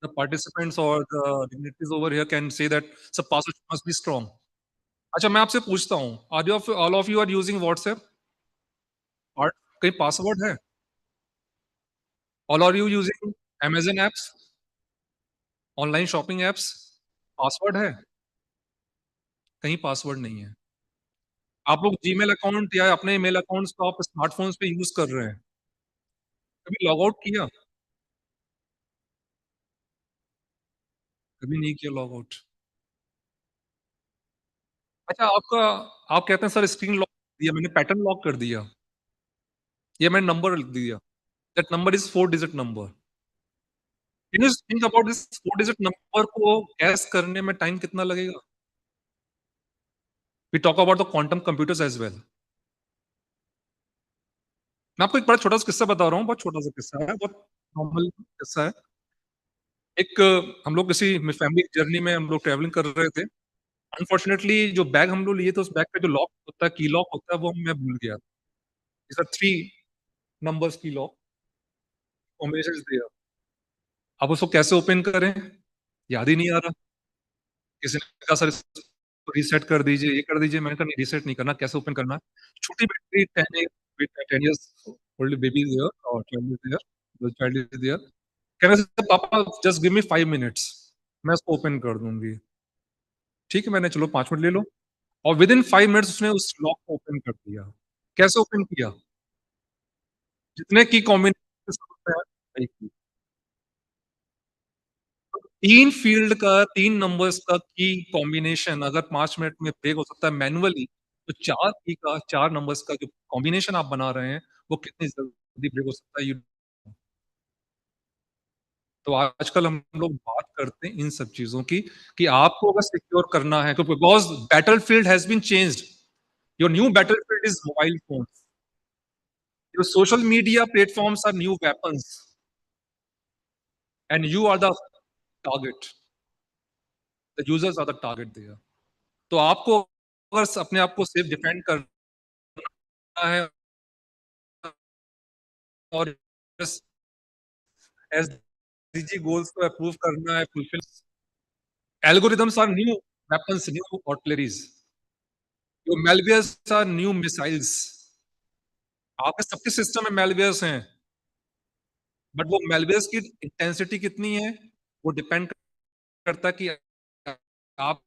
the participants or the dignitaries over here can say that the password must be strong. अच्छा, मैं आपसे पूछता हूँ, all of you are using WhatsApp? और कहीं password है? All are you using Amazon apps? Online shopping apps? Password है? कहीं पासवर्ड नहीं है. आप लोग जीमेल अकाउंट या अपने ईमेल अकाउंट्स को आप स्मार्टफोन्स पे यूज कर रहे हैं, कभी लॉग आउट किया? कभी नहीं किया लॉग आउट. अच्छा, आप कहते हैं सर स्क्रीन लॉक दिया, मैंने पैटर्न लॉक कर दिया, ये मैंने नंबर लिख दिया, that number is 4 digit number. Can you think about this 4 digit number को गैस करने में टाइम कितना लगेगा? We talk about the quantum computers as well. मैं आपको एक बड़ा छोटा सा किस्सा बता रहा हूँ, बहुत छोटा सा किस्सा है, बहुत नॉर्मल किस्सा है. एक हम लोग किसी फैमिली जर्नी में हम लोग ट्रेवलिंग कर रहे थे. अनफॉर्चुनेटली जो बैग हम लोग लिए थे, उस बैग पे जो लॉक होता है, की लॉक होता है, वो मैं भूल गया. इट्स 3 नंबर्स की लॉक कॉम्बिनेशन इज देयर. अब उसको कैसे ओपन करें, याद ही नहीं आ रहा। किसी ने कहा सर इसको रीसेट कर दीजिए, ये कर दीजिए। मैंने कहा नहीं, रीसेट नहीं करना, कैसे ओपन करना है? छोटी बेटी 10 years old baby is there or child is there, the child is there. Can I say पापा just give me 5 minutes, मैं उसको ओपन कर दूंगी। ठीक है, मैंने चलो 5 मिनट ले लो, और विद इन 5 मिनट्स उसने उस लॉक को ओपन कर दिया। कैसे ओपन किया? जितने की कॉम्बिनेशन, 3 फील्ड का 3 नंबर्स का की कॉम्बिनेशन अगर 5 मिनट में ब्रेक हो सकता है मैनुअली, तो 4 की का 4 नंबर्स का जो कॉम्बिनेशन आप बना रहे हैं, वो कितनी जल्दी ब्रेक हो सकता है तो आजकल हम लोग बात करते हैं इन सब चीजों की, कि आपको अगर सिक्योर करना है, तो because battlefield has been changed, your new battlefield is mobile phones, your social media platforms are new weapons and you are the target, the users are the target there. तो आपको अगर अपने आप को सेफ डिफेंड करना है और SDG goals को अप्रूव करना है, fulfil, algorithms are new weapons, new artilleries, जो मेलवेयर्स आर न्यू मिसाइल्स। आपके सबके सिस्टम में मेलवेयर्स हैं, बट वो मेलवेयर्स की इंटेंसिटी कितनी है, वो डिपेंड करता है कि आप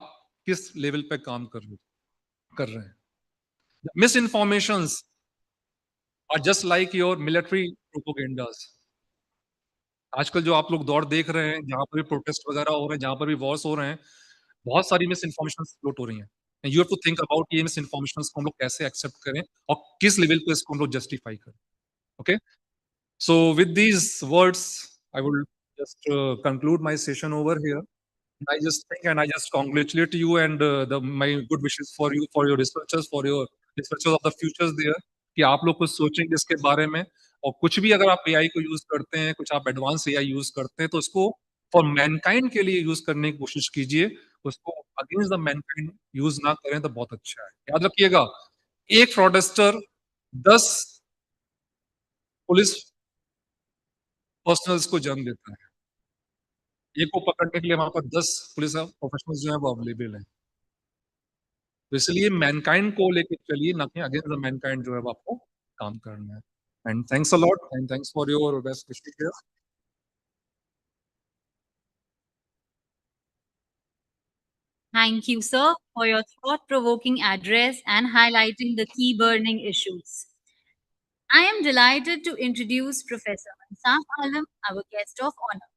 किस लेवल पे काम कर रहे हैं। Misinformations are just like your military propagandas. आजकल जो आप लोग दौर देख रहे हैं, जहां पर भी प्रोटेस्ट वगैरह हो रहे हैं, जहां पर भी वॉर्स हो रहे हैं, बहुत सारी मिस इन्फॉर्मेशन फ्लोट हो रही हैं। You have to think about ये मिस इन्फॉर्मेशन को हम लोग कैसे एक्सेप्ट करें और किस लेवल पे इसको हम लोग जस्टिफाई करें। Okay, so with these words I will just conclude my session over here. I just think and I just congratulate you and my good wishes for you, for your researchers, for your researchers of the futures there, कि आप लोग कुछ सोचेंगे इसके बारे में, और कुछ भी अगर आप एआई को यूज करते हैं, कुछ आप एडवांस एआई यूज करते हैं, तो उसको फॉर मैनकाइंड के लिए यूज करने की कोशिश कीजिए, उसको अगेंस्ट द मैनकाइंड यूज ना करें तो बहुत अच्छा है। याद रखिएगा, एक फ्रॉडस्टर 10 पुलिस पर्सनल्स को जन्म देता है। एक को पकड़ने के लिए वहां पर 10 पुलिस प्रोफेशनल्स जो है वो अवेलेबल है। तो इसलिए मैनकाइंड को लेके चलिए, ना कि अगेंस्ट द मैनकाइंड जो है वो आपको काम करना है। And thanks a lot and thanks for your best wishes. Thank you, sir, for your thought provoking address and highlighting the key burning issues. I am delighted to introduce Professor Mansaf Alam, our guest of honor.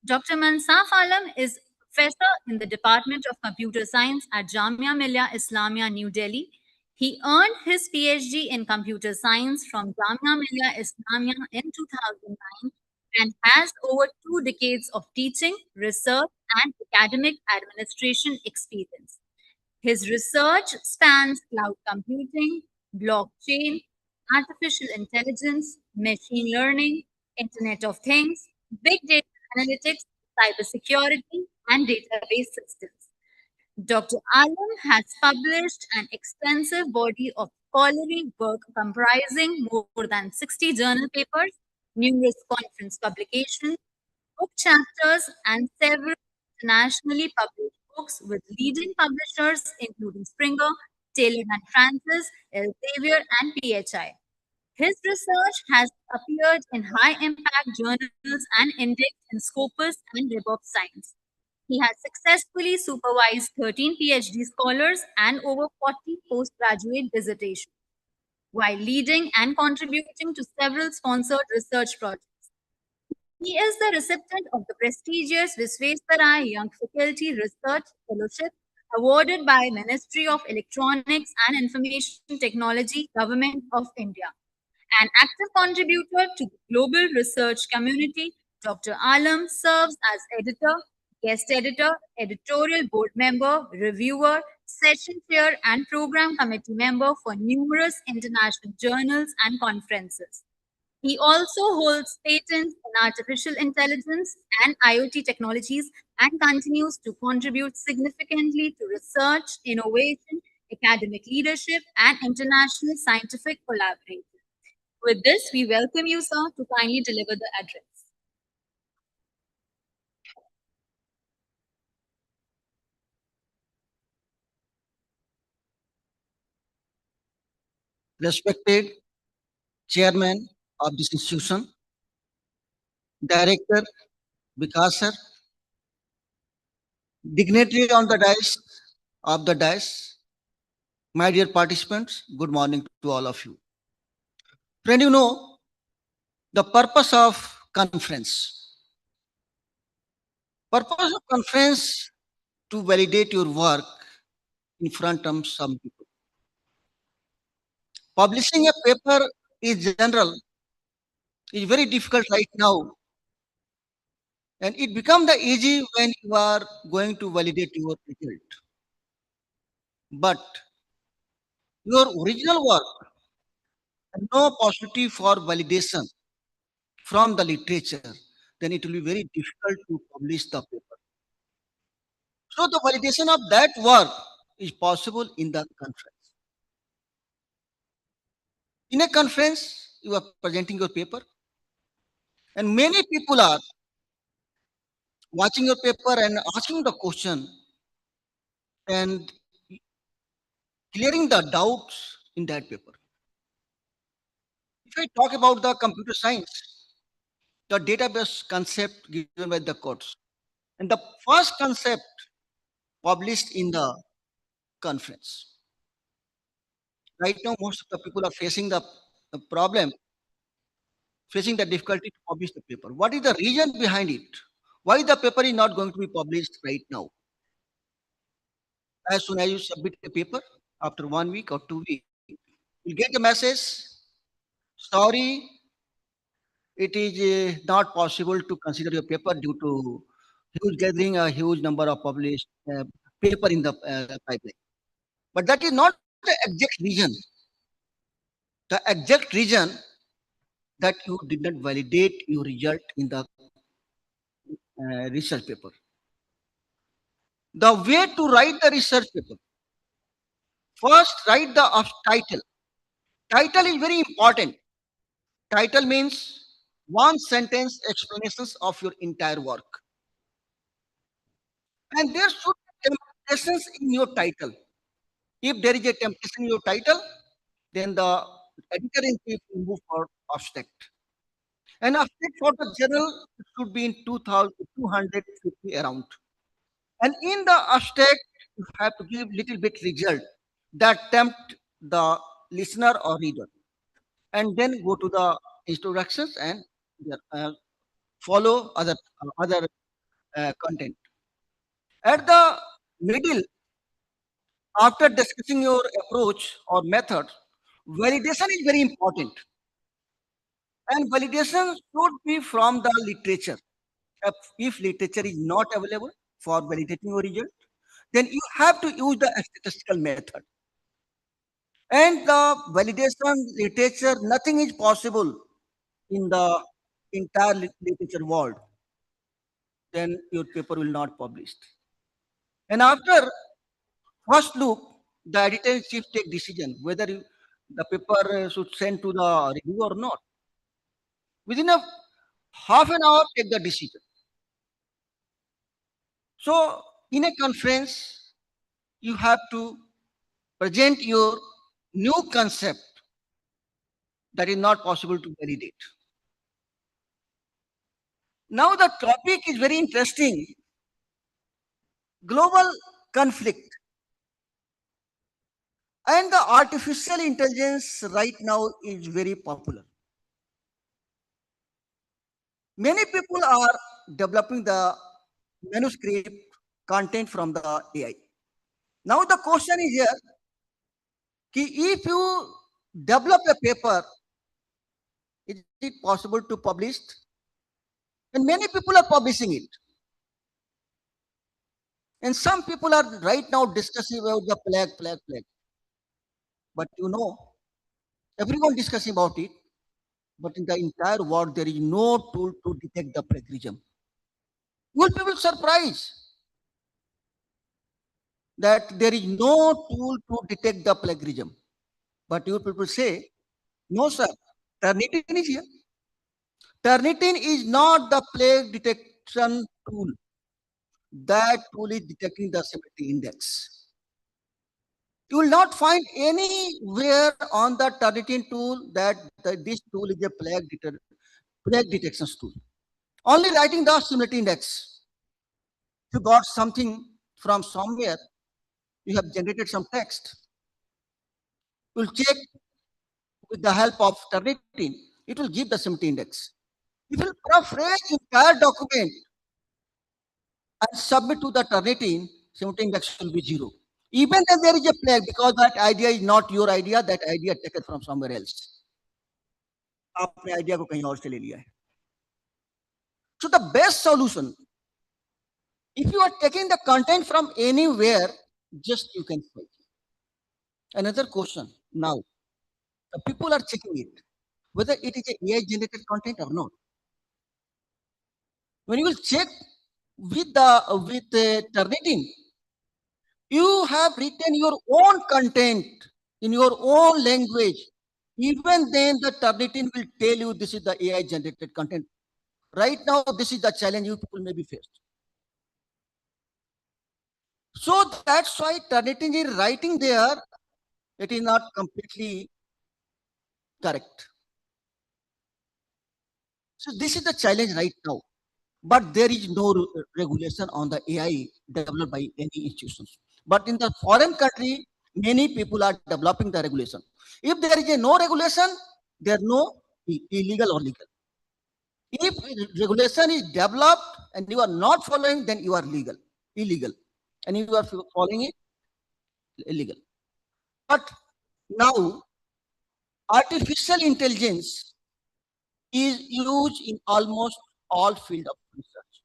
Dr. Mansaf Alam is professor in the Department of Computer Science at Jamia Millia Islamia, New Delhi. He earned his PhD in computer science from Jamia Millia Islamia in 2009 and has over 2 decades of teaching, research, and academic administration experience. His research spans cloud computing, blockchain, artificial intelligence, machine learning, Internet of Things, big data analytics, cybersecurity, and database systems. Dr. Alam has published an extensive body of scholarly work comprising more than 60 journal papers, numerous conference publications, book chapters, and several internationally published books with leading publishers including Springer, Taylor and Francis, Elsevier, and PHI. His research has appeared in high impact journals and indexed in Scopus and Web of Science. He has successfully supervised 13 PhD scholars and over 40 postgraduate dissertations, while leading and contributing to several sponsored research projects. He is the recipient of the prestigious Visvesvaraya Young Faculty Research Fellowship awarded by Ministry of Electronics and Information Technology, Government of India. An active contributor to the global research community, Dr. Alam serves as editor, guest editor, editorial board member, reviewer, session chair, and program committee member for numerous international journals and conferences. He also holds patents in artificial intelligence and IoT technologies and continues to contribute significantly to research, innovation, academic leadership, and international scientific collaboration. With this, we welcome you, sir, to kindly deliver the address. respected chairman of this institution, director Vikas sir, dignitary on the dais, my dear participants, good morning to all of you. Friend, you know the purpose of conference. Purpose of conference to validate your work in front of some people. Publishing a paper is general, is very difficult right now, and it becomes the easy when you are going to validate your result. But your original work, no possibility for validation from the literature, then it will be very difficult to publish the paper. So the validation of that work is possible in the conference. In a conference, you are presenting your paper, and many people are watching your paper and asking the question and clearing the doubts in that paper. If I talk about the computer science, the database concept given by the courts, and the first concept published in the conference. Right now, most of the people are facing the problem, facing the difficulty to publish the paper. What is the reason behind it? Why the paper is not going to be published right now? As soon as you submit a paper, after 1 week or 2 weeks, you get a message. Sorry, it is not possible to consider your paper due to huge gathering, a huge number of published paper in the pipeline. But that is not the exact reason. The exact reason that you did not validate your result in the research paper. The way to write the research paper. First, write the title. Title is very important. Title means one sentence explanations of your entire work. And there should be temptations in your title. If there is a temptation in your title, then the editor in chief will move for abstract. And abstract for the journal should be in 250 around. And in the abstract, you have to give little bit result that tempt the listener or reader. And then go to the introductions and follow other content. At the middle, after discussing your approach or method, validation is very important. And validation should be from the literature. If literature is not available for validating your result, then you have to use the statistical method. And the validation literature, nothing is possible in the entire literature world. Then your paper will not published. And after first look, the editor-in-chief take decision whether the paper should send to the review or not. Within a half an hour, take the decision. So in a conference, you have to present your new concept that is not possible to validate. Now the topic is very interesting. Global conflict. And the artificial intelligence right now is very popular. Many people are developing the manuscript content from the AI. Now the question is here, if you develop a paper, is it possible to publish? And many people are publishing it. And some people are right now discussing about the plague. But you know, everyone discussing about it. But in the entire world, there is no tool to detect the plagiarism. You will be surprised that there is no tool to detect the plagiarism. But you people say, no, sir, Turnitin is here. Turnitin is not the plague detection tool. That tool is detecting the severity index. You will not find anywhere on the Turnitin tool that this tool is a plague detection tool. Only writing the similarity index. If you got something from somewhere, you have generated some text. You will check with the help of Turnitin, it will give the similarity index. If you paraphrase entire document and submit to the Turnitin, similarity index will be 0. Even then there is a plague because that idea is not your idea, that idea taken from somewhere else. आपने idea को कहीं और से ले लिया है. So the best solution, if you are taking the content from anywhere, just you can find. Another question now, the people are checking it, whether it is a AI generated content or not. When you will check with Turnitin, you have written your own content in your own language. Even then, the Turnitin will tell you this is the AI generated content. Right now, this is the challenge you people may be faced. So that's why Turnitin is writing there, it is not completely correct. So this is the challenge right now. But there is no regulation on the AI developed by any institutions. But in the foreign country, many people are developing the regulation. If there is no regulation, there is no illegal or legal. If regulation is developed and you are not following, then you are illegal. And if you are following it, illegal. But now, artificial intelligence is used in almost all fields of research.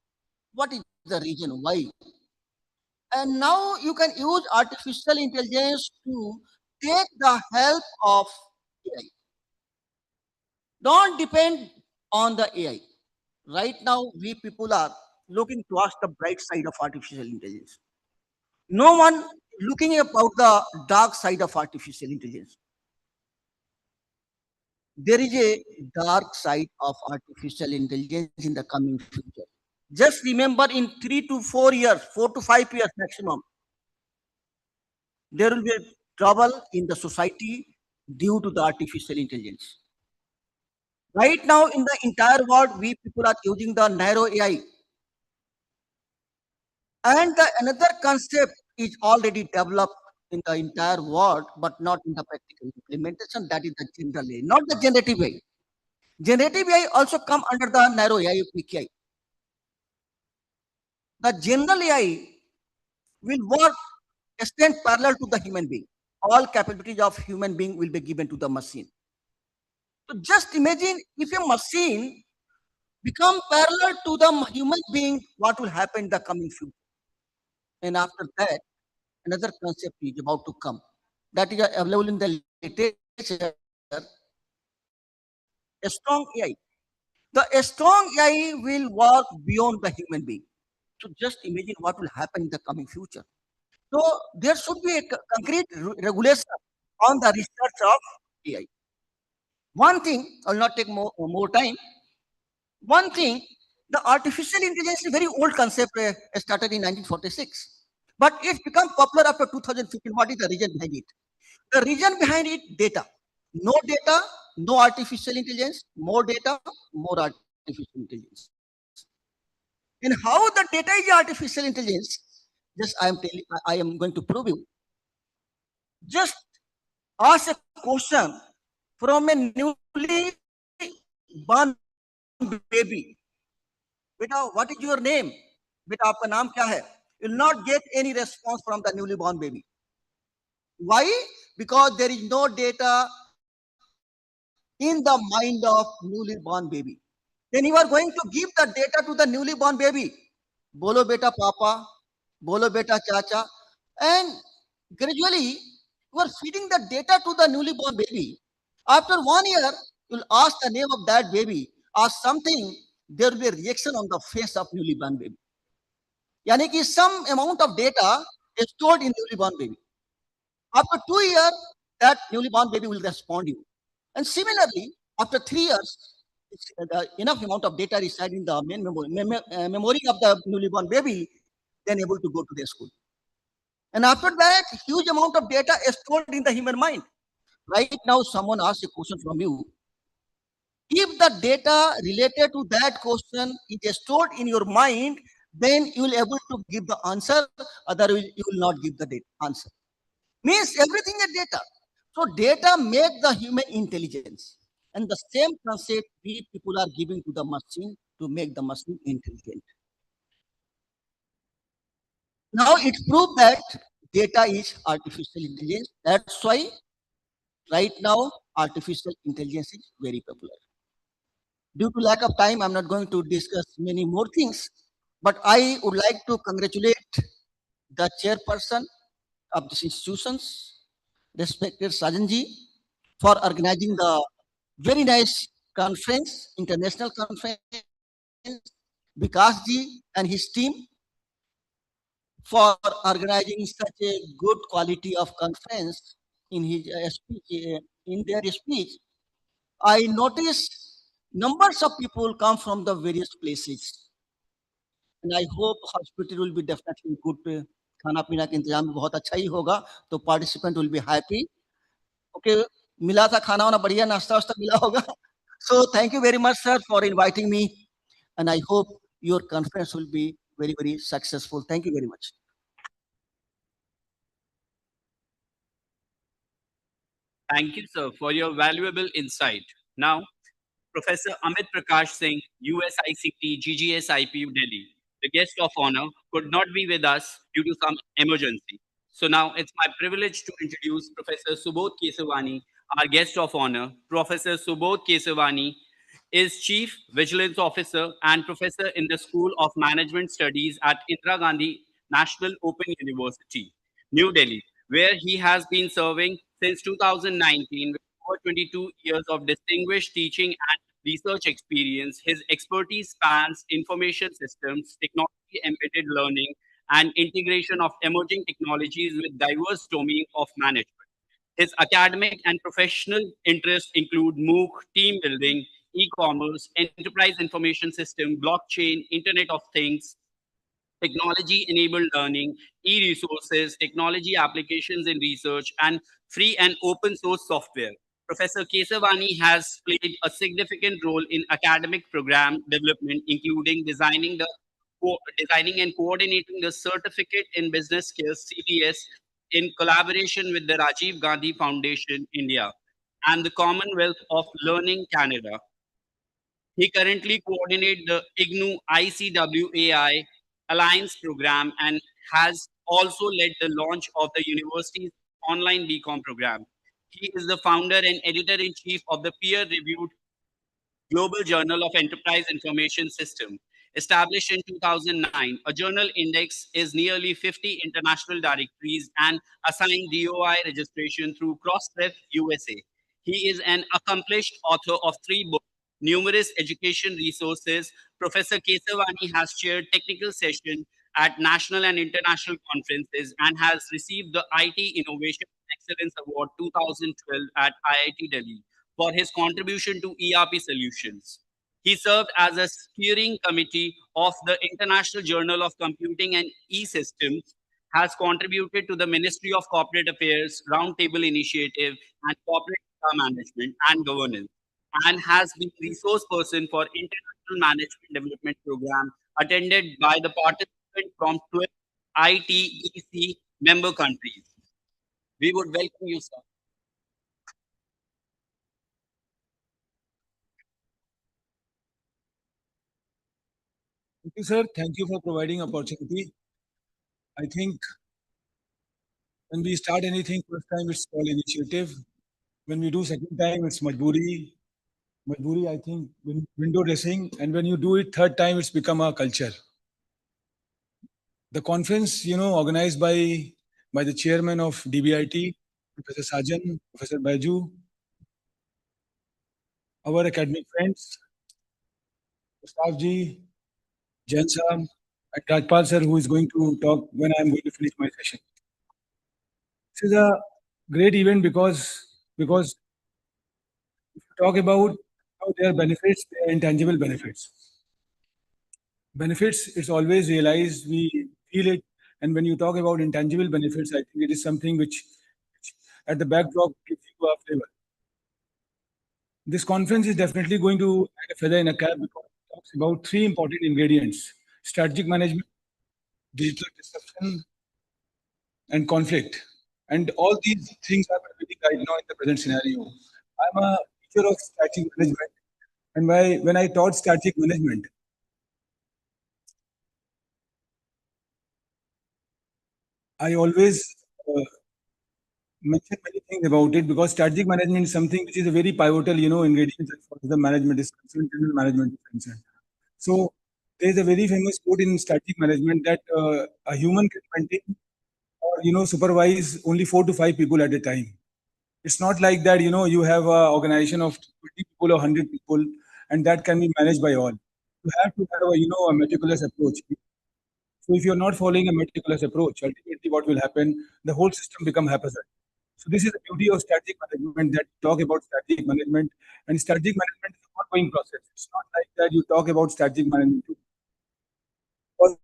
What is the reason why? And now you can use artificial intelligence to take the help of AI. Don't depend on the AI. Right now, we people are looking towards the bright side of artificial intelligence. No one looking about the dark side of artificial intelligence. There is a dark side of artificial intelligence in the coming future. Just remember, in 3 to 4 years, 4 to 5 years maximum, there will be trouble in the society due to the artificial intelligence. Right now, in the entire world, we people are using the narrow AI. And another concept is already developed in the entire world, but not in the practical implementation. That is the general AI, not the generative AI. Generative AI also come under the narrow AI PKI. The general AI will work extend parallel to the human being. All capabilities of human being will be given to the machine. So just imagine if a machine become parallel to the human being, what will happen in the coming future? And after that, another concept is about to come. That is available in the literature, a strong AI. The strong AI will work beyond the human being. So just imagine what will happen in the coming future. So there should be a concrete regulation on the research of AI. One thing, I will not take more time. One thing, the artificial intelligence is a very old concept, started in 1946. But it's become popular after 2015. What is the reason behind it? The reason behind it, data. No data, no artificial intelligence. More data, more artificial intelligence. And how the data is artificial intelligence, just I am going to prove you. Just ask a question from a newly born baby. Beta, what is your name? Beta, आपका नाम क्या है? You will not get any response from the newly born baby. Why? Because there is no data in the mind of newly born baby. Then you are going to give the data to the newly born baby. Bolo beta papa, bolo beta chacha. And gradually, you are feeding the data to the newly born baby. After 1 year, you will ask the name of that baby, ask something, there will be a reaction on the face of newly born baby. Yani ki some amount of data is stored in newly born baby. After 2 years, that newly born baby will respond to you. And similarly, after 3 years, enough amount of data reside in the main memory of the newly born baby, then able to go to their school. And after that, huge amount of data is stored in the human mind. Right now, someone asks a question from you. If the data related to that question is stored in your mind, then you will able to give the answer. Otherwise, you will not give the answer. Means everything is data. So data make the human intelligence. And the same concept we people are giving to the machine to make the machine intelligent. Now it's proved that data is artificial intelligence. That's why right now artificial intelligence is very popular. Due to lack of time, I'm not going to discuss many more things, but I would like to congratulate the chairperson of these institutions, respected Sajanji, for organizing the very nice conference, international conference, Vikasji and his team for organizing such a good quality of conference in his speech, in their speech. I noticed numbers of people come from the various places, and I hope hospital will be definitely good. खाना पीना का इंतजाम भी बहुत अच्छा ही होगा, तो participant will be happy. Okay, मिला था खाना वाना बढ़िया नाश्ता वास्ता मिला होगा. So thank you very much, sir, for inviting me, and I hope your conference will be very, very successful. Thank you very much. Thank you, sir, for your valuable insight. Now, Professor Amit Prakash Singh, USICT GGSIP Delhi, the guest of honor, could not be with us due to some emergency. So now it's my privilege to introduce Professor Subodh Kesavani, our guest of honor. Professor Subodh Kesavani is Chief Vigilance Officer and Professor in the School of Management Studies at Indira Gandhi National Open University, New Delhi, where he has been serving since 2019 with over 22 years of distinguished teaching and research experience. His expertise spans information systems, technology embedded learning, and integration of emerging technologies with diverse domains of management. His academic and professional interests include MOOC, team building, e-commerce, enterprise information system, blockchain, Internet of Things, technology-enabled learning, e-resources, technology applications in research, and free and open source software. Professor Kesavani has played a significant role in academic program development, including designing and coordinating the Certificate in Business Skills (CBS) in collaboration with the Rajiv Gandhi Foundation India and the Commonwealth of Learning Canada. He currently coordinates the IGNU ICWAI Alliance program and has also led the launch of the university's online BCom program. He is the founder and editor-in-chief of the peer-reviewed Global Journal of Enterprise Information System. Established in 2009, a journal index is nearly 50 international directories and assigned DOI registration through Crossref USA. He is an accomplished author of 3 books, numerous education resources. Professor Kesavani has chaired technical sessions at national and international conferences and has received the IT Innovation Excellence Award 2012 at IIT Delhi for his contribution to ERP solutions. He served as a steering committee of the International Journal of Computing and E-Systems, has contributed to the Ministry of Corporate Affairs Roundtable Initiative and Corporate Data Management and Governance, and has been resource person for International Management Development Program attended by the participants from 12 ITEC member countries. We would welcome you, sir. Thank you, sir. Thank you for providing opportunity. I think when we start anything first time, it's called initiative. When we do second time, it's majburi. Majburi, I think, window dressing. And when you do it third time, it's become a culture. The conference, organized by the chairman of DBIT, Professor Sajan, Professor Baiju, our academic friends, Gustav ji, Jain Saab, and Rajpal sir, who is going to talk when I am going to finish my session. This is a great event because if you talk about how there are benefits, there are intangible benefits. Benefits, it's always realized, we feel it And when you talk about intangible benefits, I think it is something which at the backdrop gives you a flavor. This conference is definitely going to add a feather in a cap because it talks about three important ingredients: strategic management, digital disruption, and conflict. And all these things are prevailing right now in the present scenario. I'm a teacher of strategic management, and when I taught strategic management, I always uh, mention many things about it because strategic management is something which is a very pivotal, ingredient as far as the management is concerned, internal management is concerned. So there is a very famous quote in strategic management that a human can maintain or supervise only 4 to 5 people at a time. It's not like that. You have an organization of 20 people or 100 people, and that can be managed by all. You have to have a meticulous approach. So if you're not following a meticulous approach, ultimately what will happen? The whole system become haphazard. So this is the beauty of strategic management, that you talk about strategic management, and strategic management is an ongoing process. It's not like that you talk about strategic management because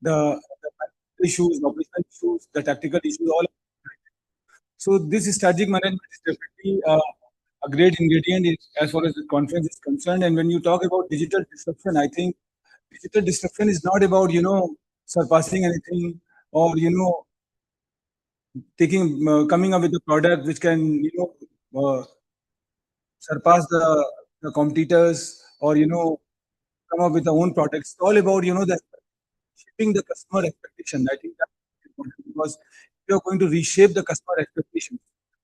the issues, the operational issues, the tactical issues, all. So this strategic management is definitely a great ingredient as far as the conference is concerned. And when you talk about digital disruption, I think digital disruption is not about surpassing anything or taking coming up with a product which can surpass the competitors or come up with their own products. It's all about the shaping the customer expectation. I think that's important because if you're going to reshape the customer expectations,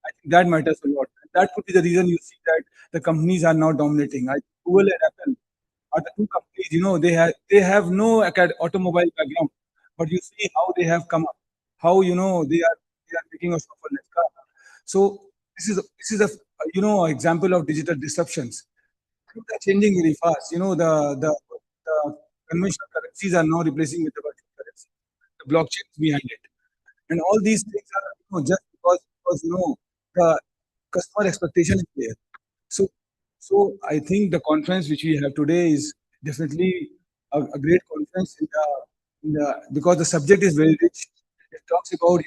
I think that matters a lot. And that could be the reason you see that the companies are now dominating. I think Google and Apple are the two companies. They have no automobile background, but you see how they have come up, how they are making a software car. So this is a example of digital disruptions. Things are changing very fast. The conventional currencies are now replacing with the virtual currency, the blockchains behind it, and all these things are just because the customer expectation is there. So I think the conference which we have today is definitely a great conference because the subject is very rich. It talks about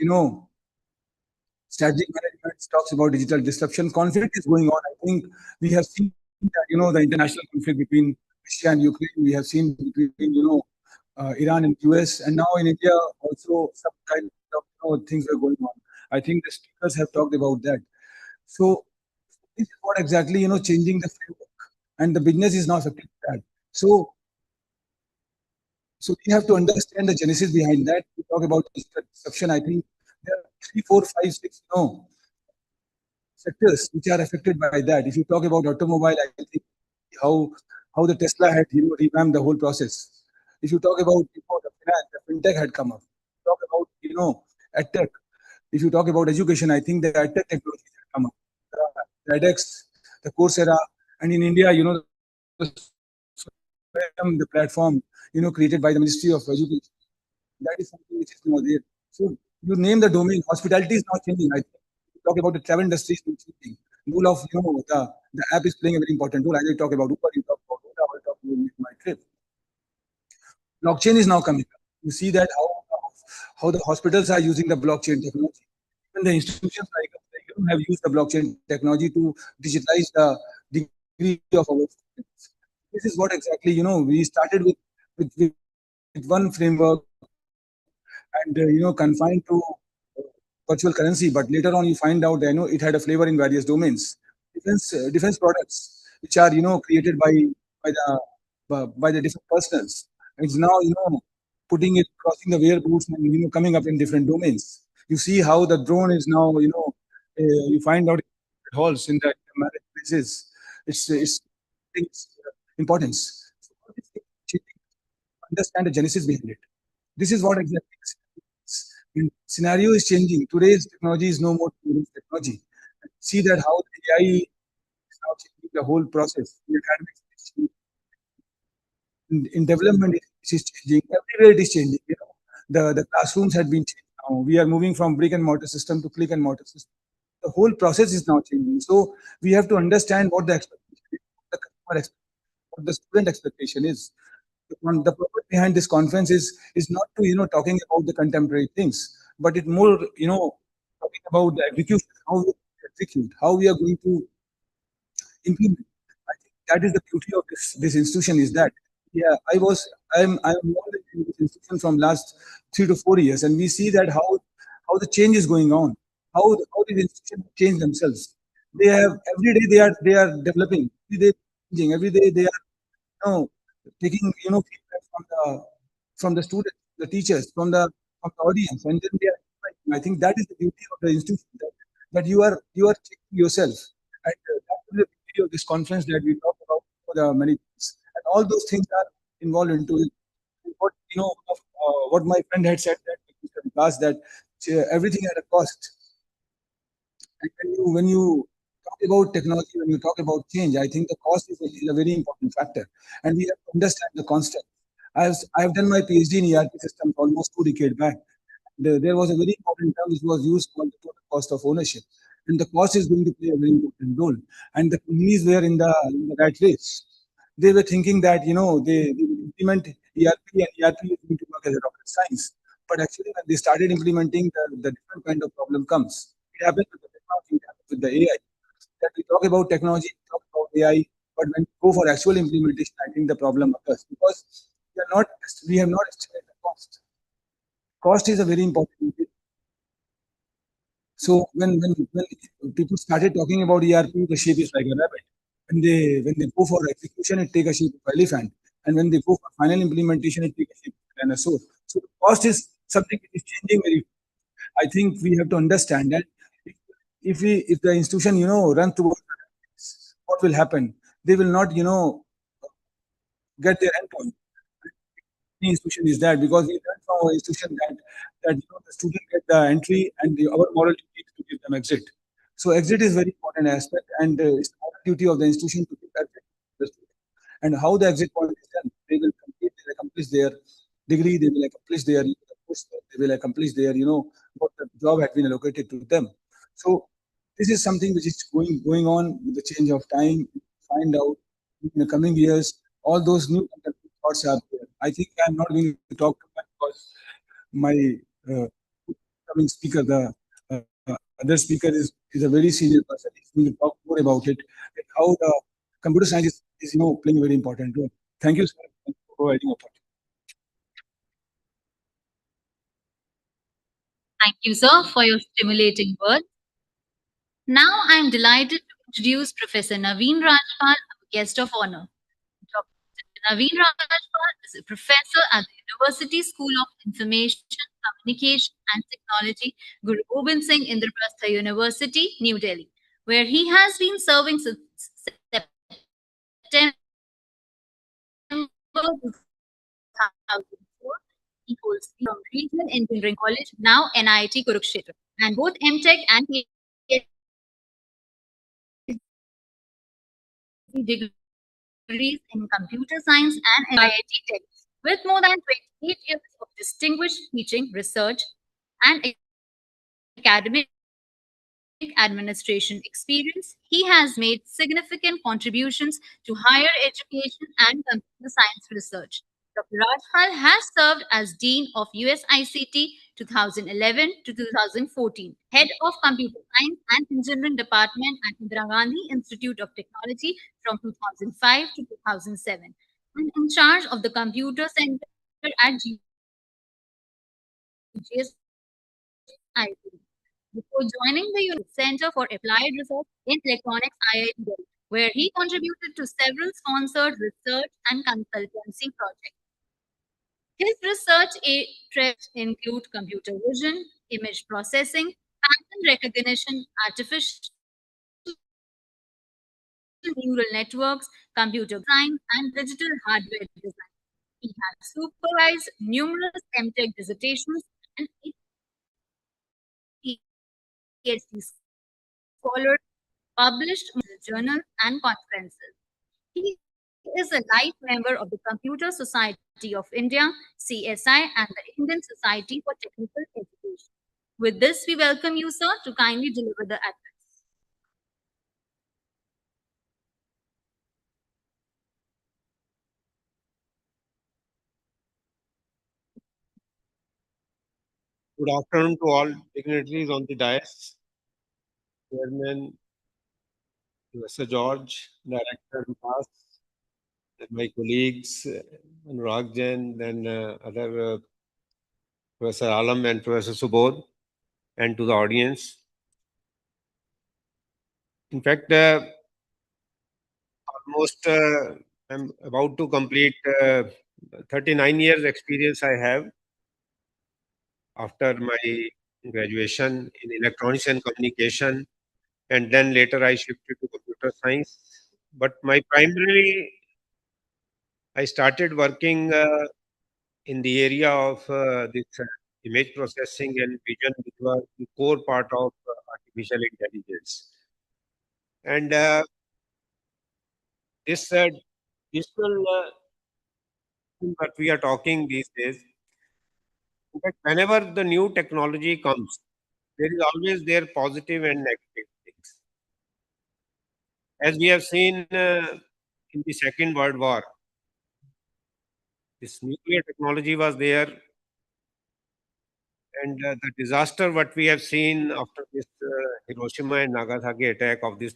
strategic management, talks about digital disruption. Conflict is going on. I think we have seen that the international conflict between Russia and Ukraine. We have seen between Iran and US, and now in India also some kind of things are going on. I think the speakers have talked about that. So this is what exactly changing the framework, and the business is now affected by that. So we have to understand the genesis behind that. We talk about digital disruption. I think there are 3, 4, 5, 6 sectors which are affected by that. If you talk about automobile, I think how the Tesla had revamped the whole process. If you talk about the finance, the fintech had come up. Talk about edtech. If you talk about education, I think the edtech technologies had come up. The edX, the Coursera, and in India, the platform created by the Ministry of Education. That is something which is now there. So you name the domain. Hospitality is now changing. I think you talk about the travel industry is changing. Role of the app is playing a very important role. As I talk about Uber, you talk about Ola, I talk about My Trip. Blockchain is now coming up. You see that how the hospitals are using the blockchain technology. Even the institutions like us, have used the blockchain technology to digitize the degree of our students. This is what exactly we started with one framework and confined to virtual currency, but later on you find out that it had a flavor in various domains. Defense products which are created by the different personnels. It's now putting it crossing the wearables and coming up in different domains. You see how the drone is now you find out halls in the marriage places. It's importance. So all these things, understand the genesis behind it. This is what exactly scenario is changing. Today's technology is no more today's technology. See that how the AI is now changing the whole process. The academics is changing. In development, it is changing. Everywhere it is changing. The classrooms had been changed now. We are moving from brick and mortar system to click and mortar system. The whole process is now changing. So we have to understand what the expectation is, what the customer expectation, what the student expectation is. the purpose behind this conference is not to talking about the contemporary things, but it more talking about the execution, how we execute, how we are going to implement. I think that is the beauty of this institution is that I'm involved in this institution from last 3 to 4 years, and we see that how the change is going on, how these institutions change themselves. They have every day they are developing, every day changing, every day they are taking feedback from the students, the teachers, from the audience, and then they are. I think that is the beauty of the institution that you are checking yourself, and that is the beauty of this conference that we talk about for the many things, and all those things are involved into it. What my friend had said that Mr. Vikas, that everything at a cost. And when you talk about technology, when you talk about change, I think the cost is a very important factor, and we have to understand the concept. I have done my PhD in ERP systems almost 2 decades back. There was a very important term which was used called the total cost of ownership, and the cost is going to play a very important role. And the companies were in the right race. They were thinking that they will implement ERP, and ERP is going to work as a rocket science. But actually, when they started implementing, the different kind of problem comes. It happens with the technology, it happens with the AI. That we talk about technology, we talk about AI, but when we go for actual implementation, I think the problem occurs because we have not estimated the cost. Cost is a very important thing. So when people started talking about ERP, the shape is like a rabbit. When they go for execution, it takes a shape of elephant, and when they go for final implementation, it takes a shape of dinosaur. So the cost is something that is changing very. I think we have to understand that if the institution run towards what will happen, they will not get their endpoint. Any institution is that because we learn from our institution that the student get the entry and our moral duty is to give them exit. So exit is very important aspect, and it's the moral duty of the institution to give exit to the student. And how the exit point is done, they will complete, they will accomplish their degree, they will accomplish their course, they will accomplish their what the job had been allocated to them. So this is something which is going on with the change of time. Find out in the coming years all those new contemporary thoughts are there. I think I'm not going to talk too much because my uh, coming speaker, the other speaker is a very senior person. He's going to talk more about it, and how the computer science is playing a very important role. Thank you, sir, for providing opportunity. Thank you, sir, for your stimulating words. Now I am delighted to introduce Professor Naveen Rajpal, our guest of honor. Dr. Naveen Rajpal is a professor at the University School of Information, Communication and Technology, Guru Gobind Singh Indraprastha University, New Delhi, where he has been serving since September 2004. He holds from Regional Engineering College, now NIT Kurukshetra, and both MTech and PhD degrees in computer science and IIT Delhi. With more than 28 years of distinguished teaching, research, and academic administration experience, he has made significant contributions to higher education and computer science research. Dr. Rajpal has served as Dean of USICT 2011 to 2014, Head of Computer Science and Engineering Department at Indira Gandhi Institute of Technology from 2005 to 2007, and in charge of the Computer Center at GSIT. Before joining the Center for Applied Research in Electronics IIT Delhi, where he contributed to several sponsored research and consultancy projects. His research interests include computer vision, image processing, pattern recognition, artificial neural networks, computer science, and digital hardware design. He has supervised numerous MTech dissertations and PhD scholars, published in journals and conferences. He is a life member of the Computer Society of India, CSI, and the Indian Society for Technical Education. With this, we welcome you, sir, to kindly deliver the address. Good afternoon to all dignitaries on the dais, Chairman Professor George, Director Vikas, and my colleagues, Anurag Jain, then other Professor Alam and Professor Subodh, and to the audience. In fact, almost I'm about to complete 39 years experience I have after my graduation in electronics and communication, and then later I shifted to computer science. But my primary, I started working in the area of this image processing and vision, which was the core part of artificial intelligence. And this digital thing that we are talking these days, in fact, whenever the new technology comes, there is always their positive and negative things. As we have seen in the Second World War, this nuclear technology was there, and the disaster what we have seen after this Hiroshima and Nagasaki attack of this.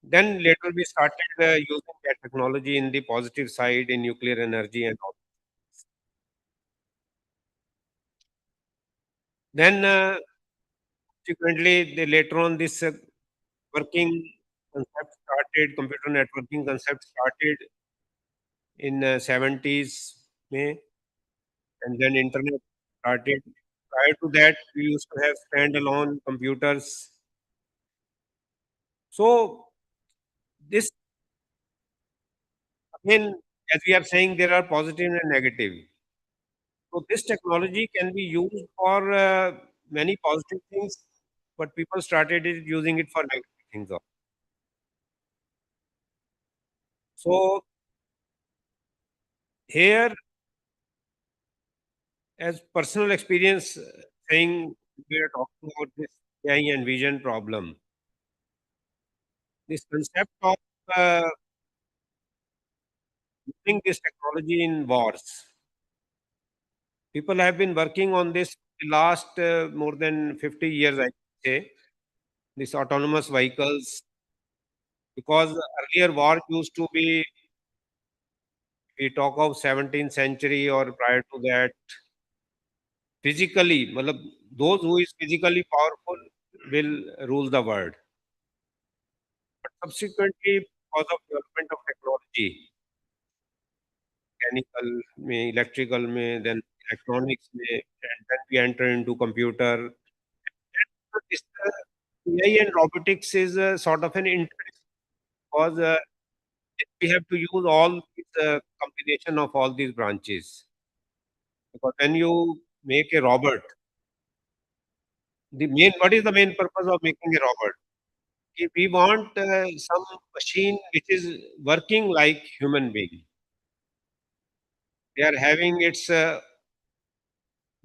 Then later we started using that technology in the positive side in nuclear energy and all. Then subsequently, later on this working concept started, computer networking concept started in 70s May, and then internet started. Prior to that, we used to have standalone computers. So this again, as we are saying, there are positive and negative. So this technology can be used for many positive things, but people started using it for negative things also. So here, as personal experience, saying we are talking about this AI and vision problem. This concept of using this technology in wars. People have been working on this the last more than 50 years, I say. These autonomous vehicles, because earlier war used to be, we talk of 17th century or prior to that, physically, matlab, those who is physically powerful will rule the world. But subsequently, because of development of technology, mechanical, mein, electrical, mein, then electronics, mein, and then we enter into computer. So this AI and robotics is sort of an interest, because we have to use all these combination of all these branches. Because when you make a robot, the main what is the main purpose of making a robot? If we want some machine which is working like human being, they are having its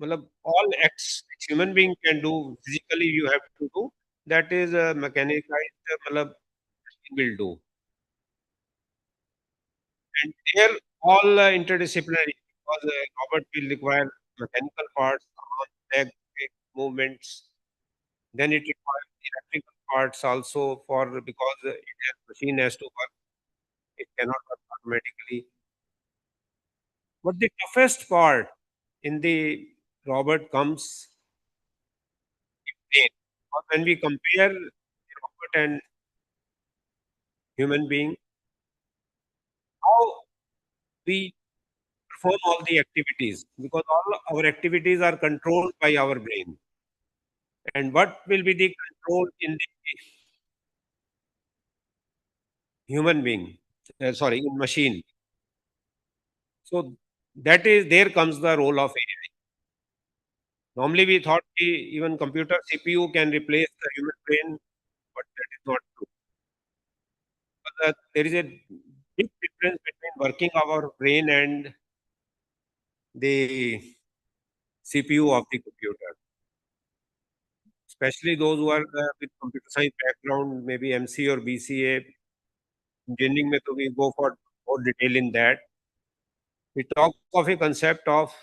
matlab, all acts which human being can do physically, you have to do. That is mechanized, matlab, machine will do. And they are all interdisciplinary, because robot will require mechanical parts, arm, leg, movements. Then it requires electrical parts also, for because machine has to work. It cannot work automatically. But the toughest part in the robot comes brain. Because when we compare the robot and human being, how we perform all the activities, because all our activities are controlled by our brain. And what will be the control in the human being? Sorry, in machine. So that is, there comes the role of AI. Normally, we thought even computer CPU can replace the human brain, but that is not true. But, there is a big difference between working our brain and the CPU of the computer. Especially those who are with computer science background, maybe MC or BCA. Engineering, mein to we go for more detail in that. We talk of a concept of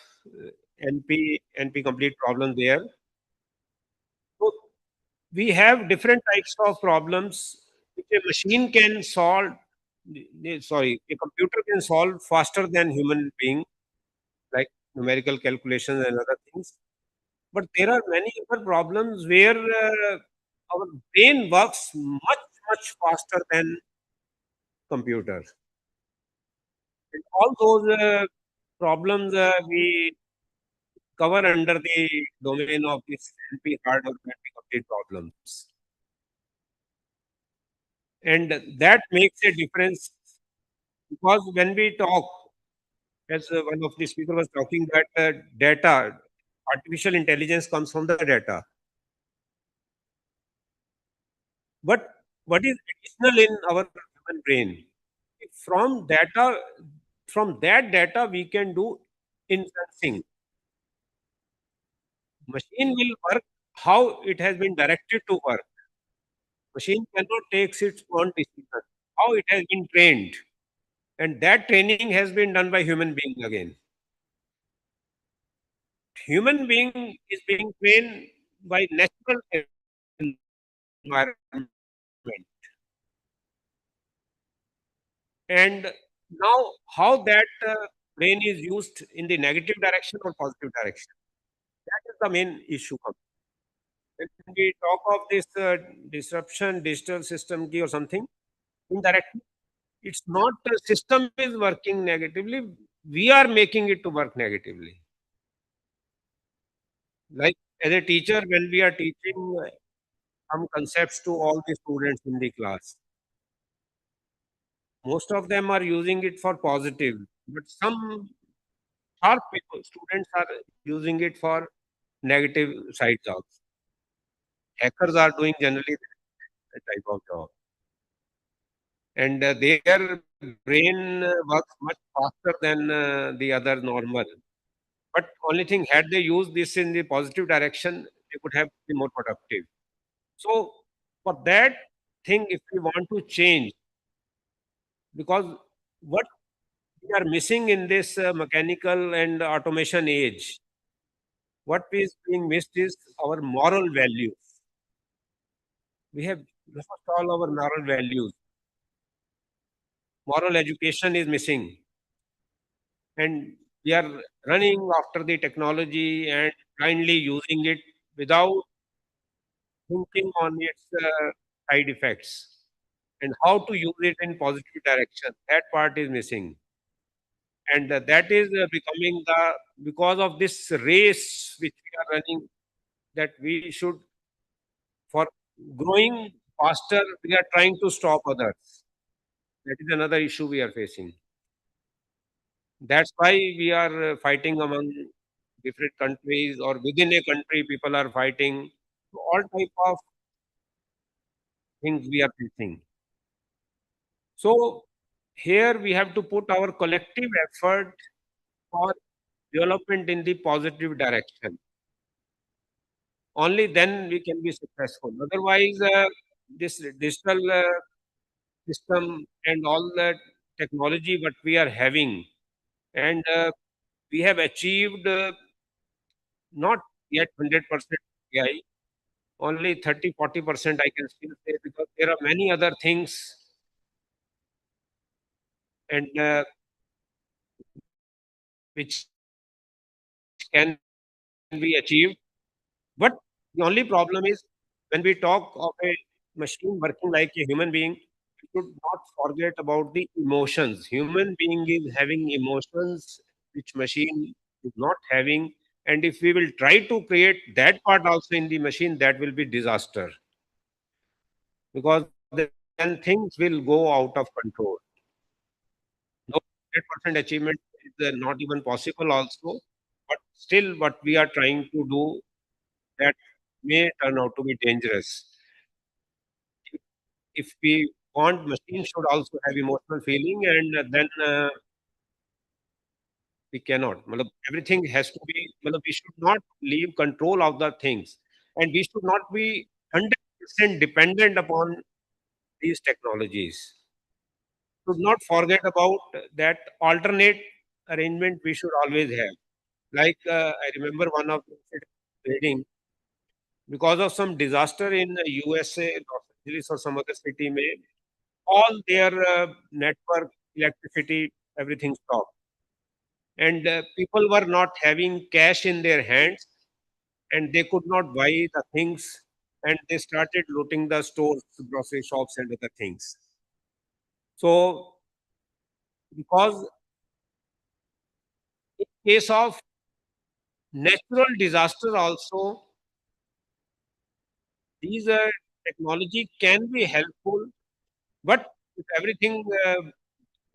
NP complete problem there. So we have different types of problems which a machine can solve. Sorry, a computer can solve faster than human being, like numerical calculations and other things. But there are many other problems where our brain works much faster than computer. And all those problems we cover under the domain of this NP hard or NP complete problems. And that makes a difference because when we talk, as one of the speakers was talking, that data, artificial intelligence comes from the data. But what is additional in our human brain? From data, from that data, we can do inferencing. Machine will work how it has been directed to work. Machine cannot take its own decision. How it has been trained, and that training has been done by human being again. Human being is being trained by natural environment. And now, how that brain is used in the negative direction or positive direction, that is the main issue. When we talk of this disruption, digital system key or something, indirectly, it's not the system is working negatively. We are making it to work negatively. Like as a teacher, when we are teaching some concepts to all the students in the class, most of them are using it for positive, but some sharp people, students are using it for negative sides also. Hackers are doing generally that type of job, and their brain works much faster than the other normal. But only thing, had they used this in the positive direction, they could have been more productive. So for that thing, if we want to change, because what we are missing in this mechanical and automation age, what is being missed is our moral values. We have lost all our moral values. Moral education is missing, and we are running after the technology and blindly using it without thinking on its side effects and how to use it in positive direction. That part is missing, and that is becoming the because of this race which we are running, that we should, for growing faster, we are trying to stop others. That is another issue we are facing. That's why we are fighting among different countries, or within a country people are fighting. So all type of things we are facing. So here we have to put our collective effort for development in the positive direction. Only then we can be successful. Otherwise, this digital system and all the technology what we are having, and we have achieved not yet 100% AI, only 30-40% I can still say, because there are many other things, and which can be achieved. But the only problem is, when we talk of a machine working like a human being, we should not forget about the emotions. Human being is having emotions which machine is not having. And if we will try to create that part also in the machine, that will be disaster, because then things will go out of control. No 100% achievement is not even possible also. But still, what we are trying to do, that may turn out to be dangerous. If we want, machine should also have emotional feeling, and then we cannot. Matlab, everything has to be. Matlab, we should not leave control of the things, and we should not be 100% dependent upon these technologies. Should not forget about that alternate arrangement we should always have. Like I remember one of the incidents reading because of some disaster in USA, Los Angeles or some other city, may all their network, electricity, everything stopped, and people were not having cash in their hands, and they could not buy the things, and they started looting the stores, grocery shops, and other things. So, because in case of natural disaster also, these technology can be helpful, but if everything,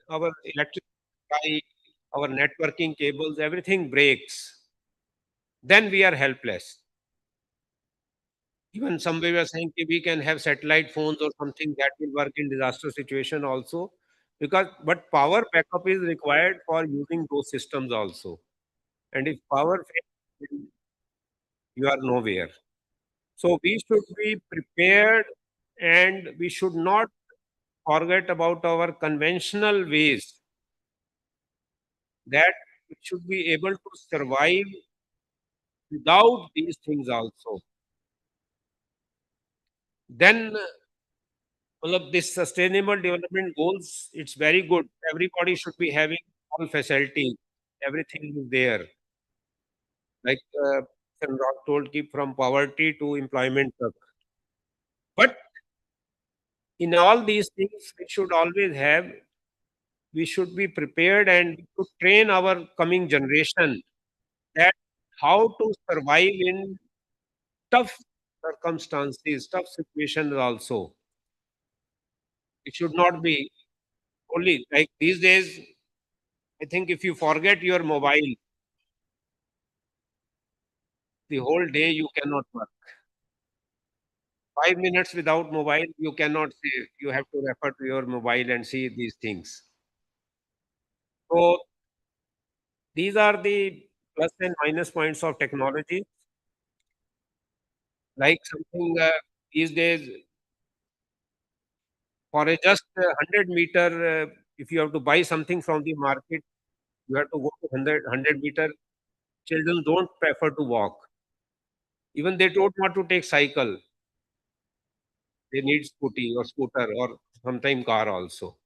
our electric supply, our networking cables, everything breaks, then we are helpless. Even somebody was saying कि we can have satellite phones or something that will work in disaster situation also, because but power backup is required for using those systems also. And if power fails, then you are nowhere. So we should be prepared, and we should not forget about our conventional ways, that we should be able to survive without these things also. Then all of this sustainable development goals, it's very good. Everybody should be having all facilities. Everything is there. Like Rock told, keep from poverty to employment. But in all these things, we should be prepared and to train our coming generation that how to survive in tough circumstances, tough situations also. It should not be only like these days. I think if you forget your mobile, the whole day you cannot work. 5 minutes without mobile, you cannot say. You have to refer to your mobile and see these things. So these are the plus and minus points of technology. Like something these days, for a just 100 meter, if you have to buy something from the market, you have to go to 100 meter. Children don't prefer to walk. Even they don't want to take cycle. They need scooty or scooter or sometime car also.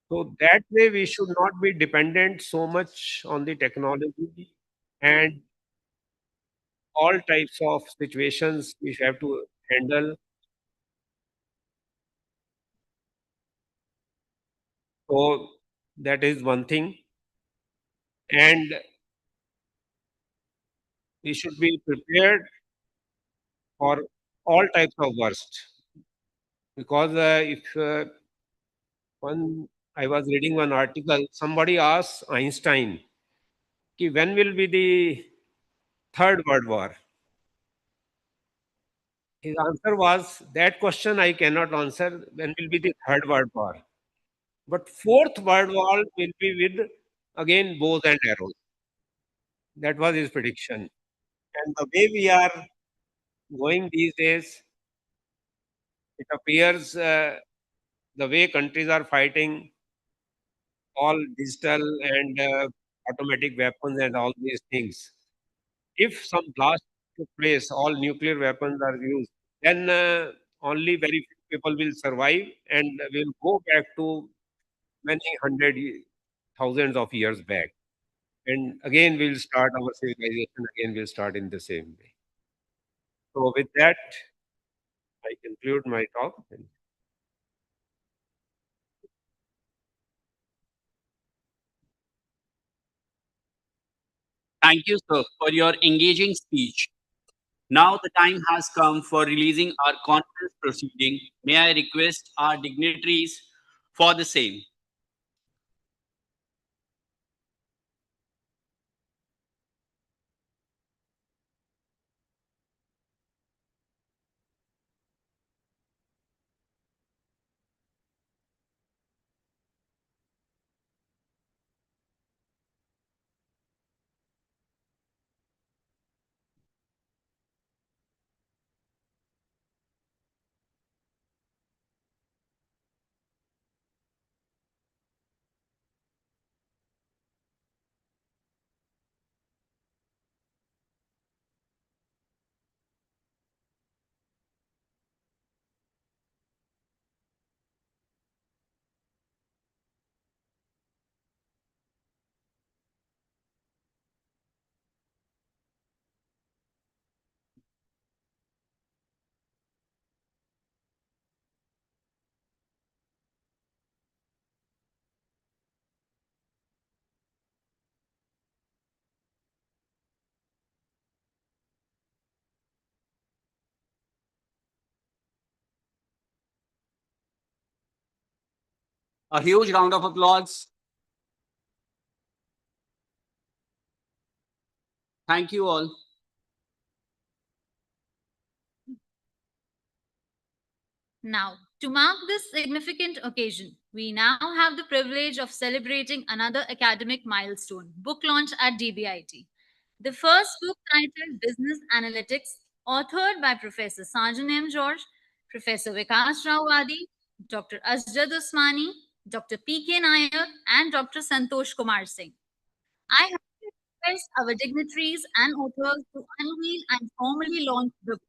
So that way, we should not be dependent so much on the technology, and all types of situations we have to handle. So that is one thing, and we should be prepared for all types of worst. Because if one, I was reading one article, somebody asked Einstein, "Ki when will be the third world war?" His answer was, "That question I cannot answer. When will be the third world war? But fourth world war will be with again bows and arrows." That was his prediction. And the way we are going these days, it appears the way countries are fighting, all digital and automatic weapons and all these things. If some blast took place, all nuclear weapons are used, then only very few people will survive and will go back to many thousands of years back. And again, we'll start our civilization, again, we'll start in the same way. So, with that, I conclude my talk. Thank you, sir, for your engaging speech. Now the time has come for releasing our conference proceeding. May I request our dignitaries for the same? A huge round of applause. Thank you all. Now, to mark this significant occasion, we now have the privilege of celebrating another academic milestone, book launch at DBIT. The first book titled Business Analytics, authored by Professor Sajan M. George, Professor Vikas Rao Wadi, Dr. Asjad Usmani, Dr. P.K. Nair, and Dr. Santosh Kumar Singh. I have request our dignitaries and authors to unveil and formally launch the book.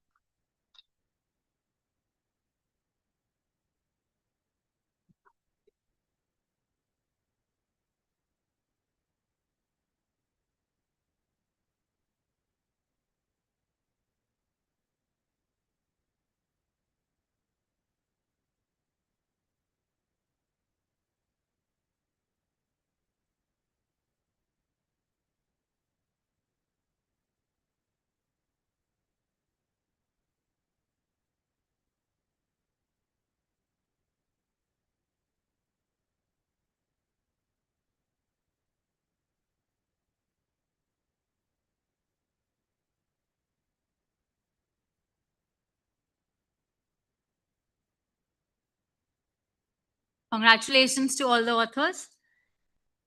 Congratulations to all the authors.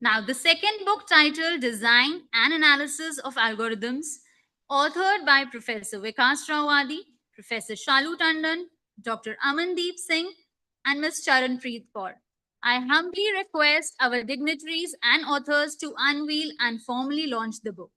Now, the second book titled Design and Analysis of Algorithms, authored by Professor Vikas Rawadi, Professor Shalu Tandon, Dr. Amandeep Singh, and Ms. Charanpreet Kaur. I humbly request our dignitaries and authors to unveil and formally launch the book.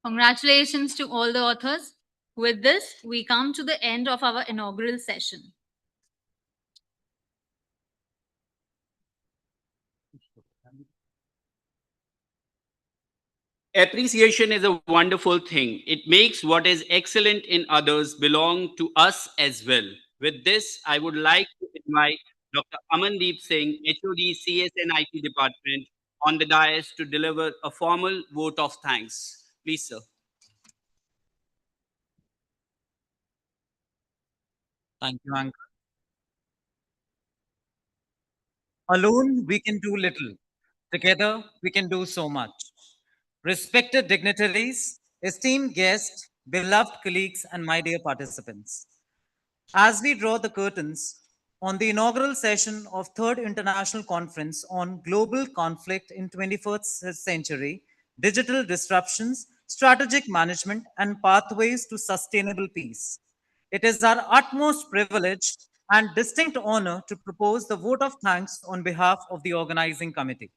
Congratulations to all the authors. With this, we come to the end of our inaugural session. Appreciation is a wonderful thing. It makes what is excellent in others belong to us as well. With this, I would like to invite Dr. Amandeep Singh, HOD CSNIT Department, on the dais to deliver a formal vote of thanks. Please, sir. Thank you, Ankur. Alone, we can do little. Together, we can do so much. Respected dignitaries, esteemed guests, beloved colleagues, and my dear participants. As we draw the curtains on the inaugural session of Third International Conference on Global Conflict in 21st Century, Digital Disruptions, Strategic Management, and Pathways to Sustainable Peace, it is our utmost privilege and distinct honor to propose the vote of thanks on behalf of the organizing committee.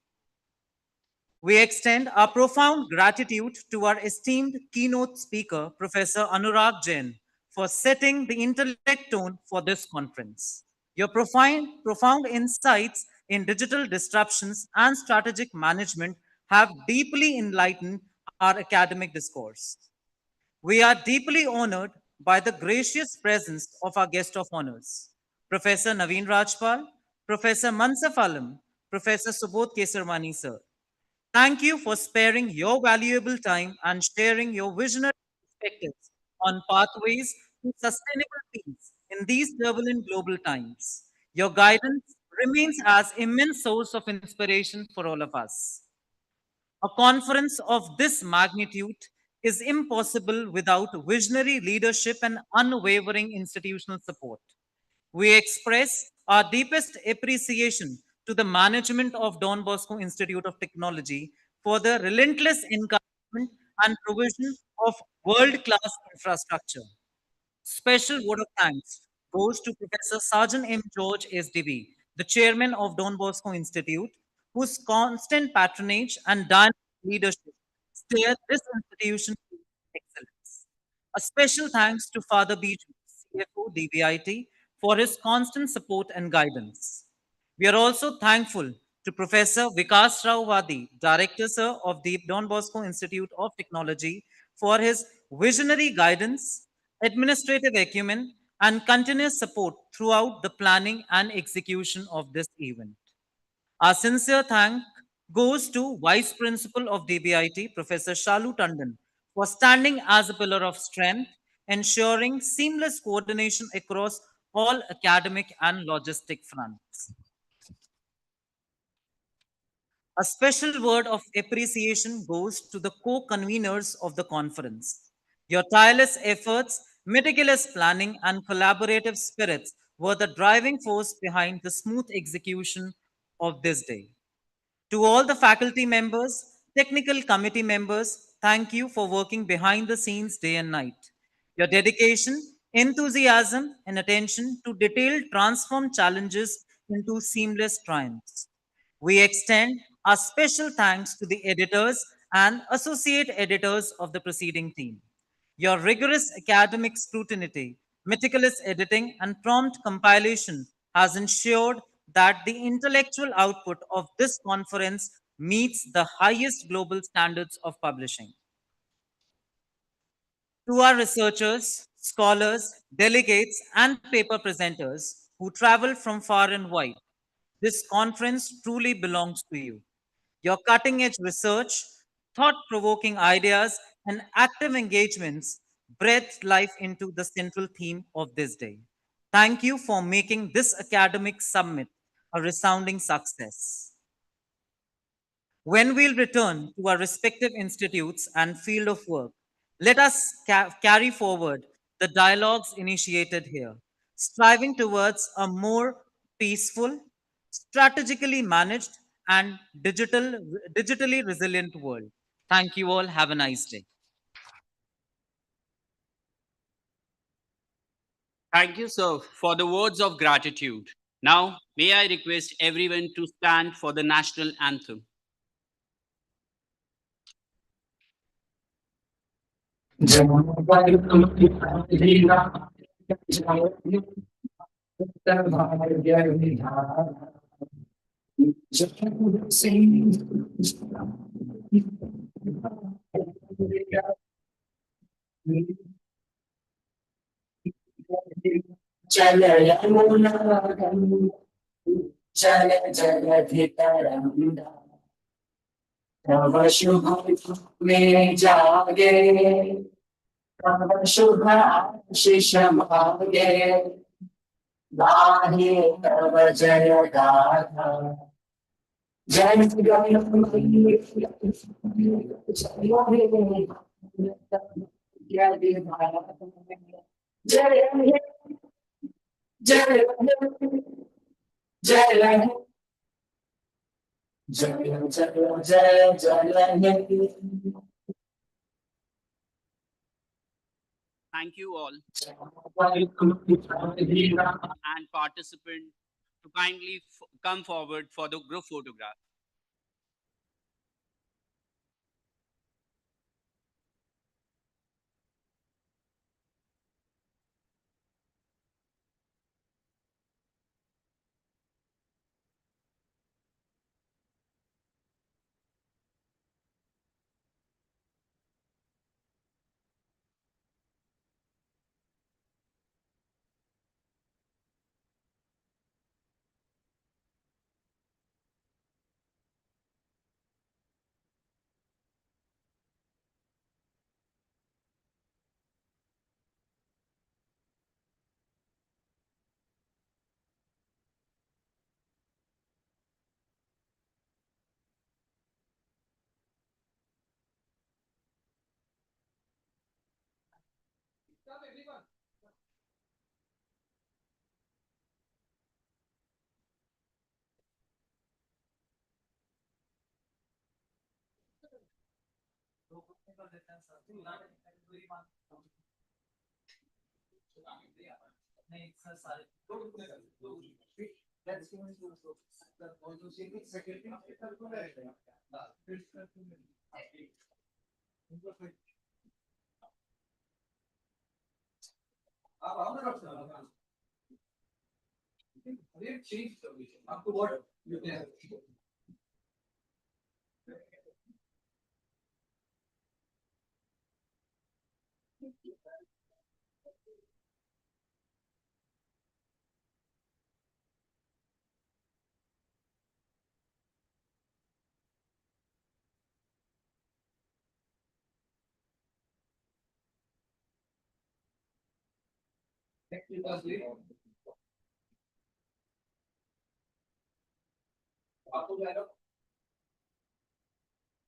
We extend our profound gratitude to our esteemed keynote speaker, Professor Anurag Jain, for setting the intellect tone for this conference. Your profound insights in digital disruptions and strategic management have deeply enlightened our academic discourse. We are deeply honored by the gracious presence of our guest of honors, Professor Naveen Rajpal, Professor Mansaf Alam, Professor Subodh Kesarwani, sir. Thank you for sparing your valuable time and sharing your visionary perspectives on pathways to sustainable peace in these turbulent global times. Your guidance remains as immense source of inspiration for all of us. A conference of this magnitude is impossible without visionary leadership and unwavering institutional support. We express our deepest appreciation to the management of Don Bosco Institute of Technology for the relentless encouragement and provision of world-class infrastructure. Special vote of thanks goes to Professor Sarjan M. George, SDB, the chairman of Don Bosco Institute, whose constant patronage and dynamic leadership steer this institution to excellence. A special thanks to Father Biju, CFO DBIT, for his constant support and guidance. We are also thankful to Professor Vikas Rao Wadi, Director Sir of the Don Bosco Institute of Technology, for his visionary guidance, administrative acumen, and continuous support throughout the planning and execution of this event. Our sincere thank goes to Vice Principal of DBIT, Professor Shalu Tandon, for standing as a pillar of strength, ensuring seamless coordination across all academic and logistic fronts. A special word of appreciation goes to the co-conveners of the conference. Your tireless efforts, meticulous planning, and collaborative spirits were the driving force behind the smooth execution of this day. To all the faculty members, technical committee members, thank you for working behind the scenes day and night. Your dedication, enthusiasm, and attention to detail transform challenges into seamless triumphs. We extend our special thanks to the editors and associate editors of the preceding team. Your rigorous academic scrutiny, meticulous editing, and prompt compilation has ensured that the intellectual output of this conference meets the highest global standards of publishing. To our researchers, scholars, delegates, and paper presenters who travel from far and wide, this conference truly belongs to you. Your cutting edge research, thought provoking ideas, and active engagements breathe life into the central theme of this day. Thank you for making this academic summit a resounding success. When we'll return to our respective institutes and field of work, let us carry forward the dialogues initiated here, striving towards a more peaceful, strategically managed, and digitally resilient world. Thank you all. Have a nice day. Thank you, sir, for the words of gratitude. Now, may I request everyone to stand for the national anthem. Jal Yamuna Jal Jalaधितरंगा तव शुभ में जागे तव शुभ आशीष मांगे गाहे तव जय गाथा जय जय जय जय जय जय Thank you all जय and participants to kindly come forward for the group photograph.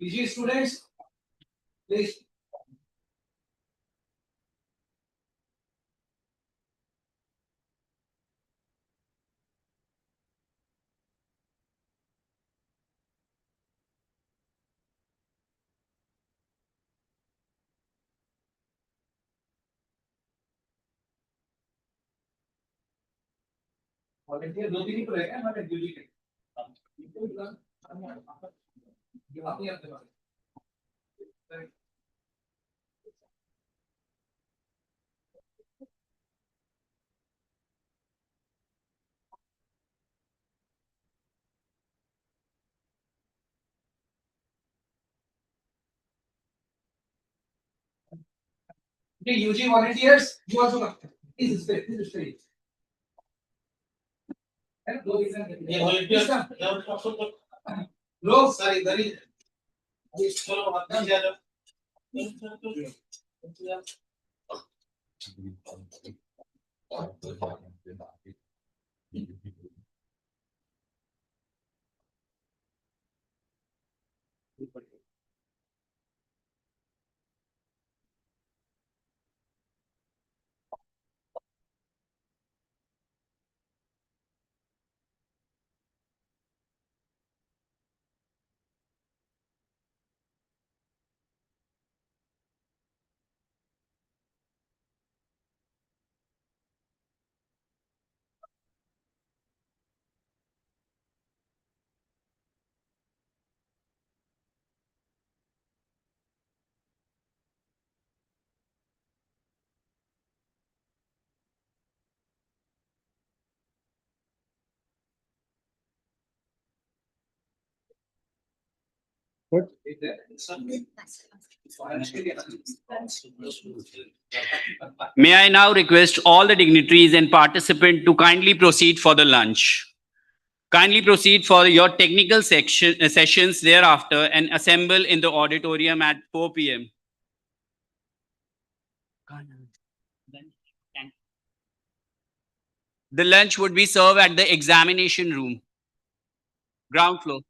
PG students, please. Volunteer दो तीन ही तो रहेगा हमारे ड्यूटी के Okay, UG volunteers, you also come. Please stay, please stay. ये volunteers लोग सारी इधर ही चलो अपना जा लो May I now request all the dignitaries and participants to kindly proceed for the lunch. Kindly proceed for your technical sessions thereafter and assemble in the auditorium at 4 p.m. The lunch would be served at the examination room, ground floor.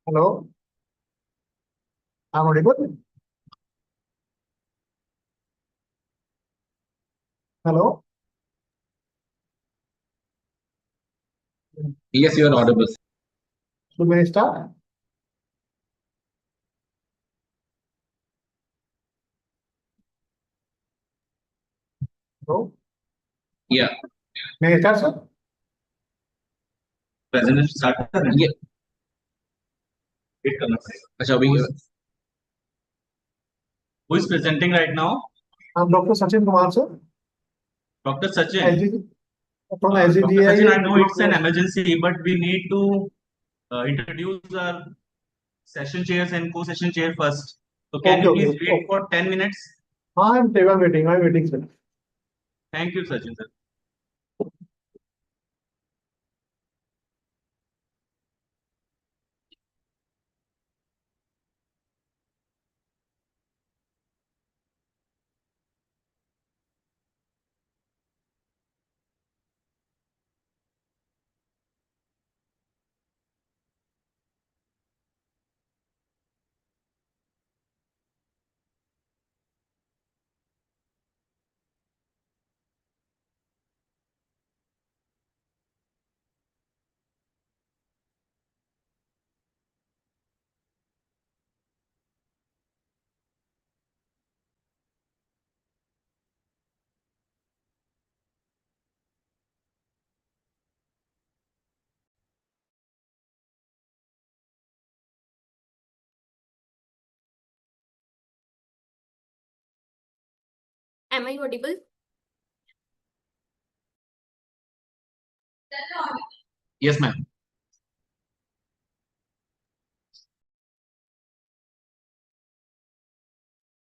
Hello, I'm audible. Hello. Yes, you are audible. So may I start? Hello. Yeah. May I start, sir? President start. Yeah. Achha, who is presenting right now? I'm Dr. Sachin Kumar, sir. Dr. Sachin. LG, from Dr. LGDI. Sachin, I know it's an emergency, but we need to introduce our session chairs and co-session chair first. So can you please wait for 10 minutes? I'm waiting. I'm waiting, sir. Thank you, Sachin, sir. Am I audible? Yes, ma'am.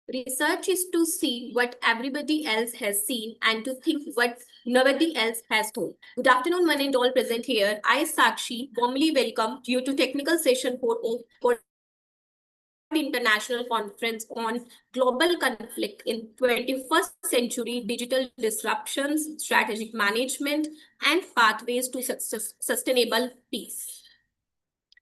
Research is to see what everybody else has seen and to think what nobody else has told. Good afternoon, one and all present here. I, Sakshi, warmly welcome you to technical session for International Conference on Global Conflict in 21st Century Digital Disruptions, Strategic Management, and Pathways to Sustainable Peace.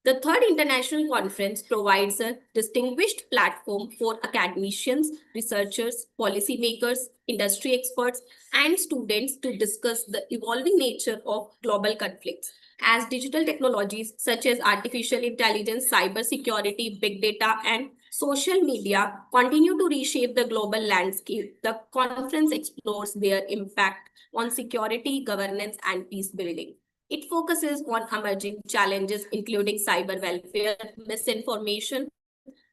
The third international conference provides a distinguished platform for academicians, researchers, policymakers, industry experts, and students to discuss the evolving nature of global conflicts. As digital technologies such as artificial intelligence, cybersecurity, big data, and social media continue to reshape the global landscape, the conference explores their impact on security, governance, and peace building. It focuses on emerging challenges, including cyber welfare, misinformation,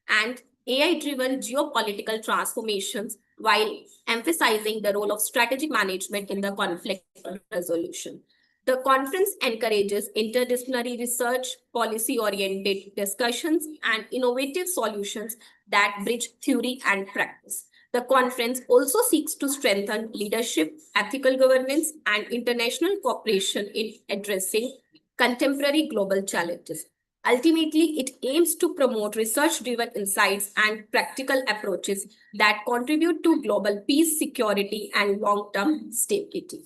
and AI-driven geopolitical transformations, while emphasizing the role of strategic management in the conflict resolution. The conference encourages interdisciplinary research, policy-oriented discussions, and innovative solutions that bridge theory and practice. The conference also seeks to strengthen leadership, ethical governance, and international cooperation in addressing contemporary global challenges. Ultimately, it aims to promote research-driven insights and practical approaches that contribute to global peace, security, and long-term stability.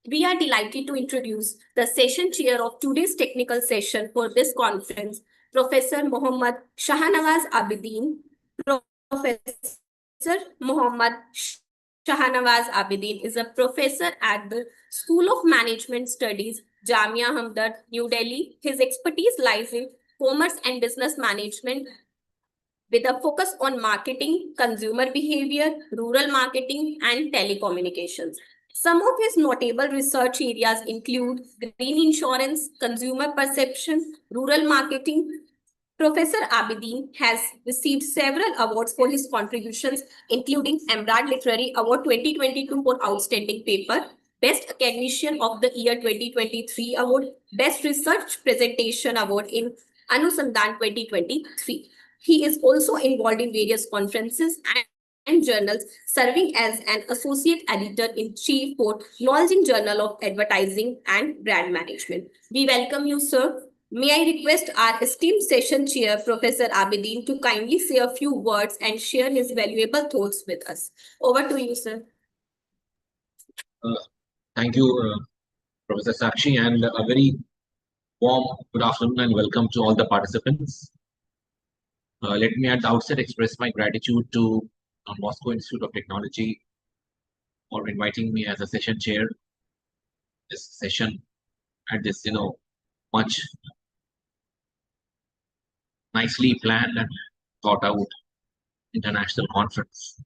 We are delighted to introduce the session chair of today's technical session for this conference, Professor Mohammad Shahnawaz Abidin. Professor Mohammad Shahnawaz Abidin is a professor at the School of Management Studies, Jamia Hamdard, New Delhi. His expertise lies in commerce and business management with a focus on marketing, consumer behavior, rural marketing, and telecommunications. Some of his notable research areas include green insurance, consumer perception, rural marketing. Professor Abidin has received several awards for his contributions, including Emerald Literary Award 2022 for Outstanding Paper, Best Academician of the Year 2023 Award, Best Research Presentation Award in Anusandhan 2023. He is also involved in various conferences and journals, serving as an associate editor-in-chief for Knowledge in Journal of Advertising and Brand Management. We welcome you, sir. May I request our esteemed session chair, Professor Abidin, to kindly say a few words and share his valuable thoughts with us. Over to you, sir. Thank you, Professor Sakshi, and a very warm good afternoon and welcome to all the participants. Let me at the outset express my gratitude to Don Bosco Institute of Technology for inviting me as a session chair. This session at this, much nicely planned and thought out international conference.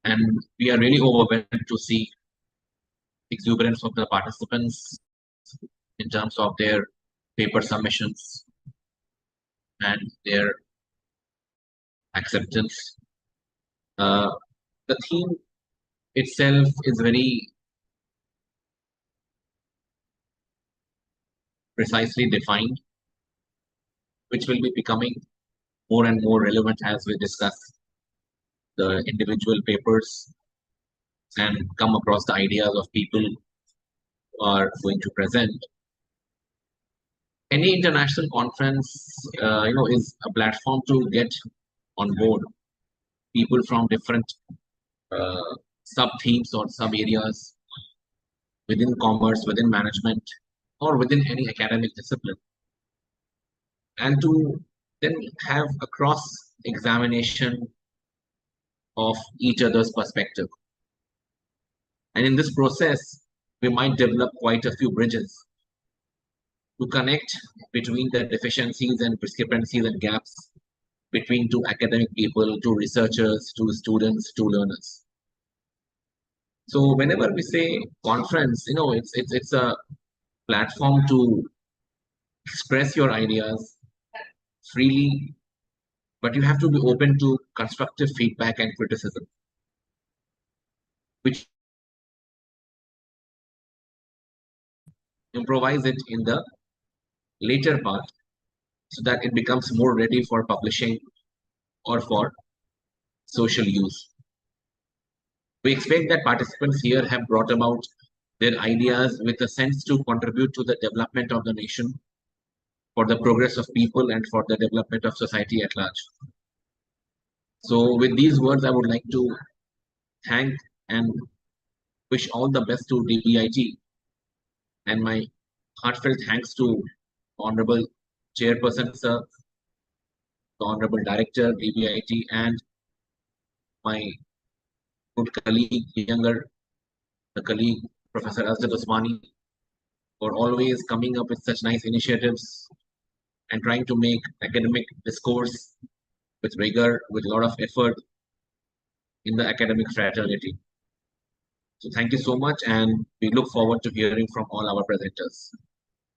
And we are really overwhelmed to see exuberance of the participants in terms of their paper submissions and their acceptance. The theme itself is very precisely defined, which will be becoming more and more relevant as we discuss the individual papers and come across the ideas of people who are going to present. Any international conference, is a platform to get on board people from different sub-themes or sub-areas within commerce, within management, or within any academic discipline. And to then have a cross-examination of each other's perspective. And in this process, we might develop quite a few bridges to connect between the deficiencies and discrepancies and gaps between two academic people, two researchers, two students, two learners. So whenever we say conference, it's a platform to express your ideas freely, but you have to be open to constructive feedback and criticism, which improvise it in the later part so that it becomes more ready for publishing or for social use. We expect that participants here have brought about their ideas with a sense to contribute to the development of the nation, for the progress of people, and for the development of society at large. So with these words, I would like to thank and wish all the best to DBIT, and my heartfelt thanks to Honorable Chairperson Sir, the Honorable Director, DBIT, and my good colleague, the colleague, Professor Asjad Osmani, for always coming up with such nice initiatives and trying to make academic discourse with rigor, with a lot of effort in the academic fraternity. So thank you so much, and we look forward to hearing from all our presenters.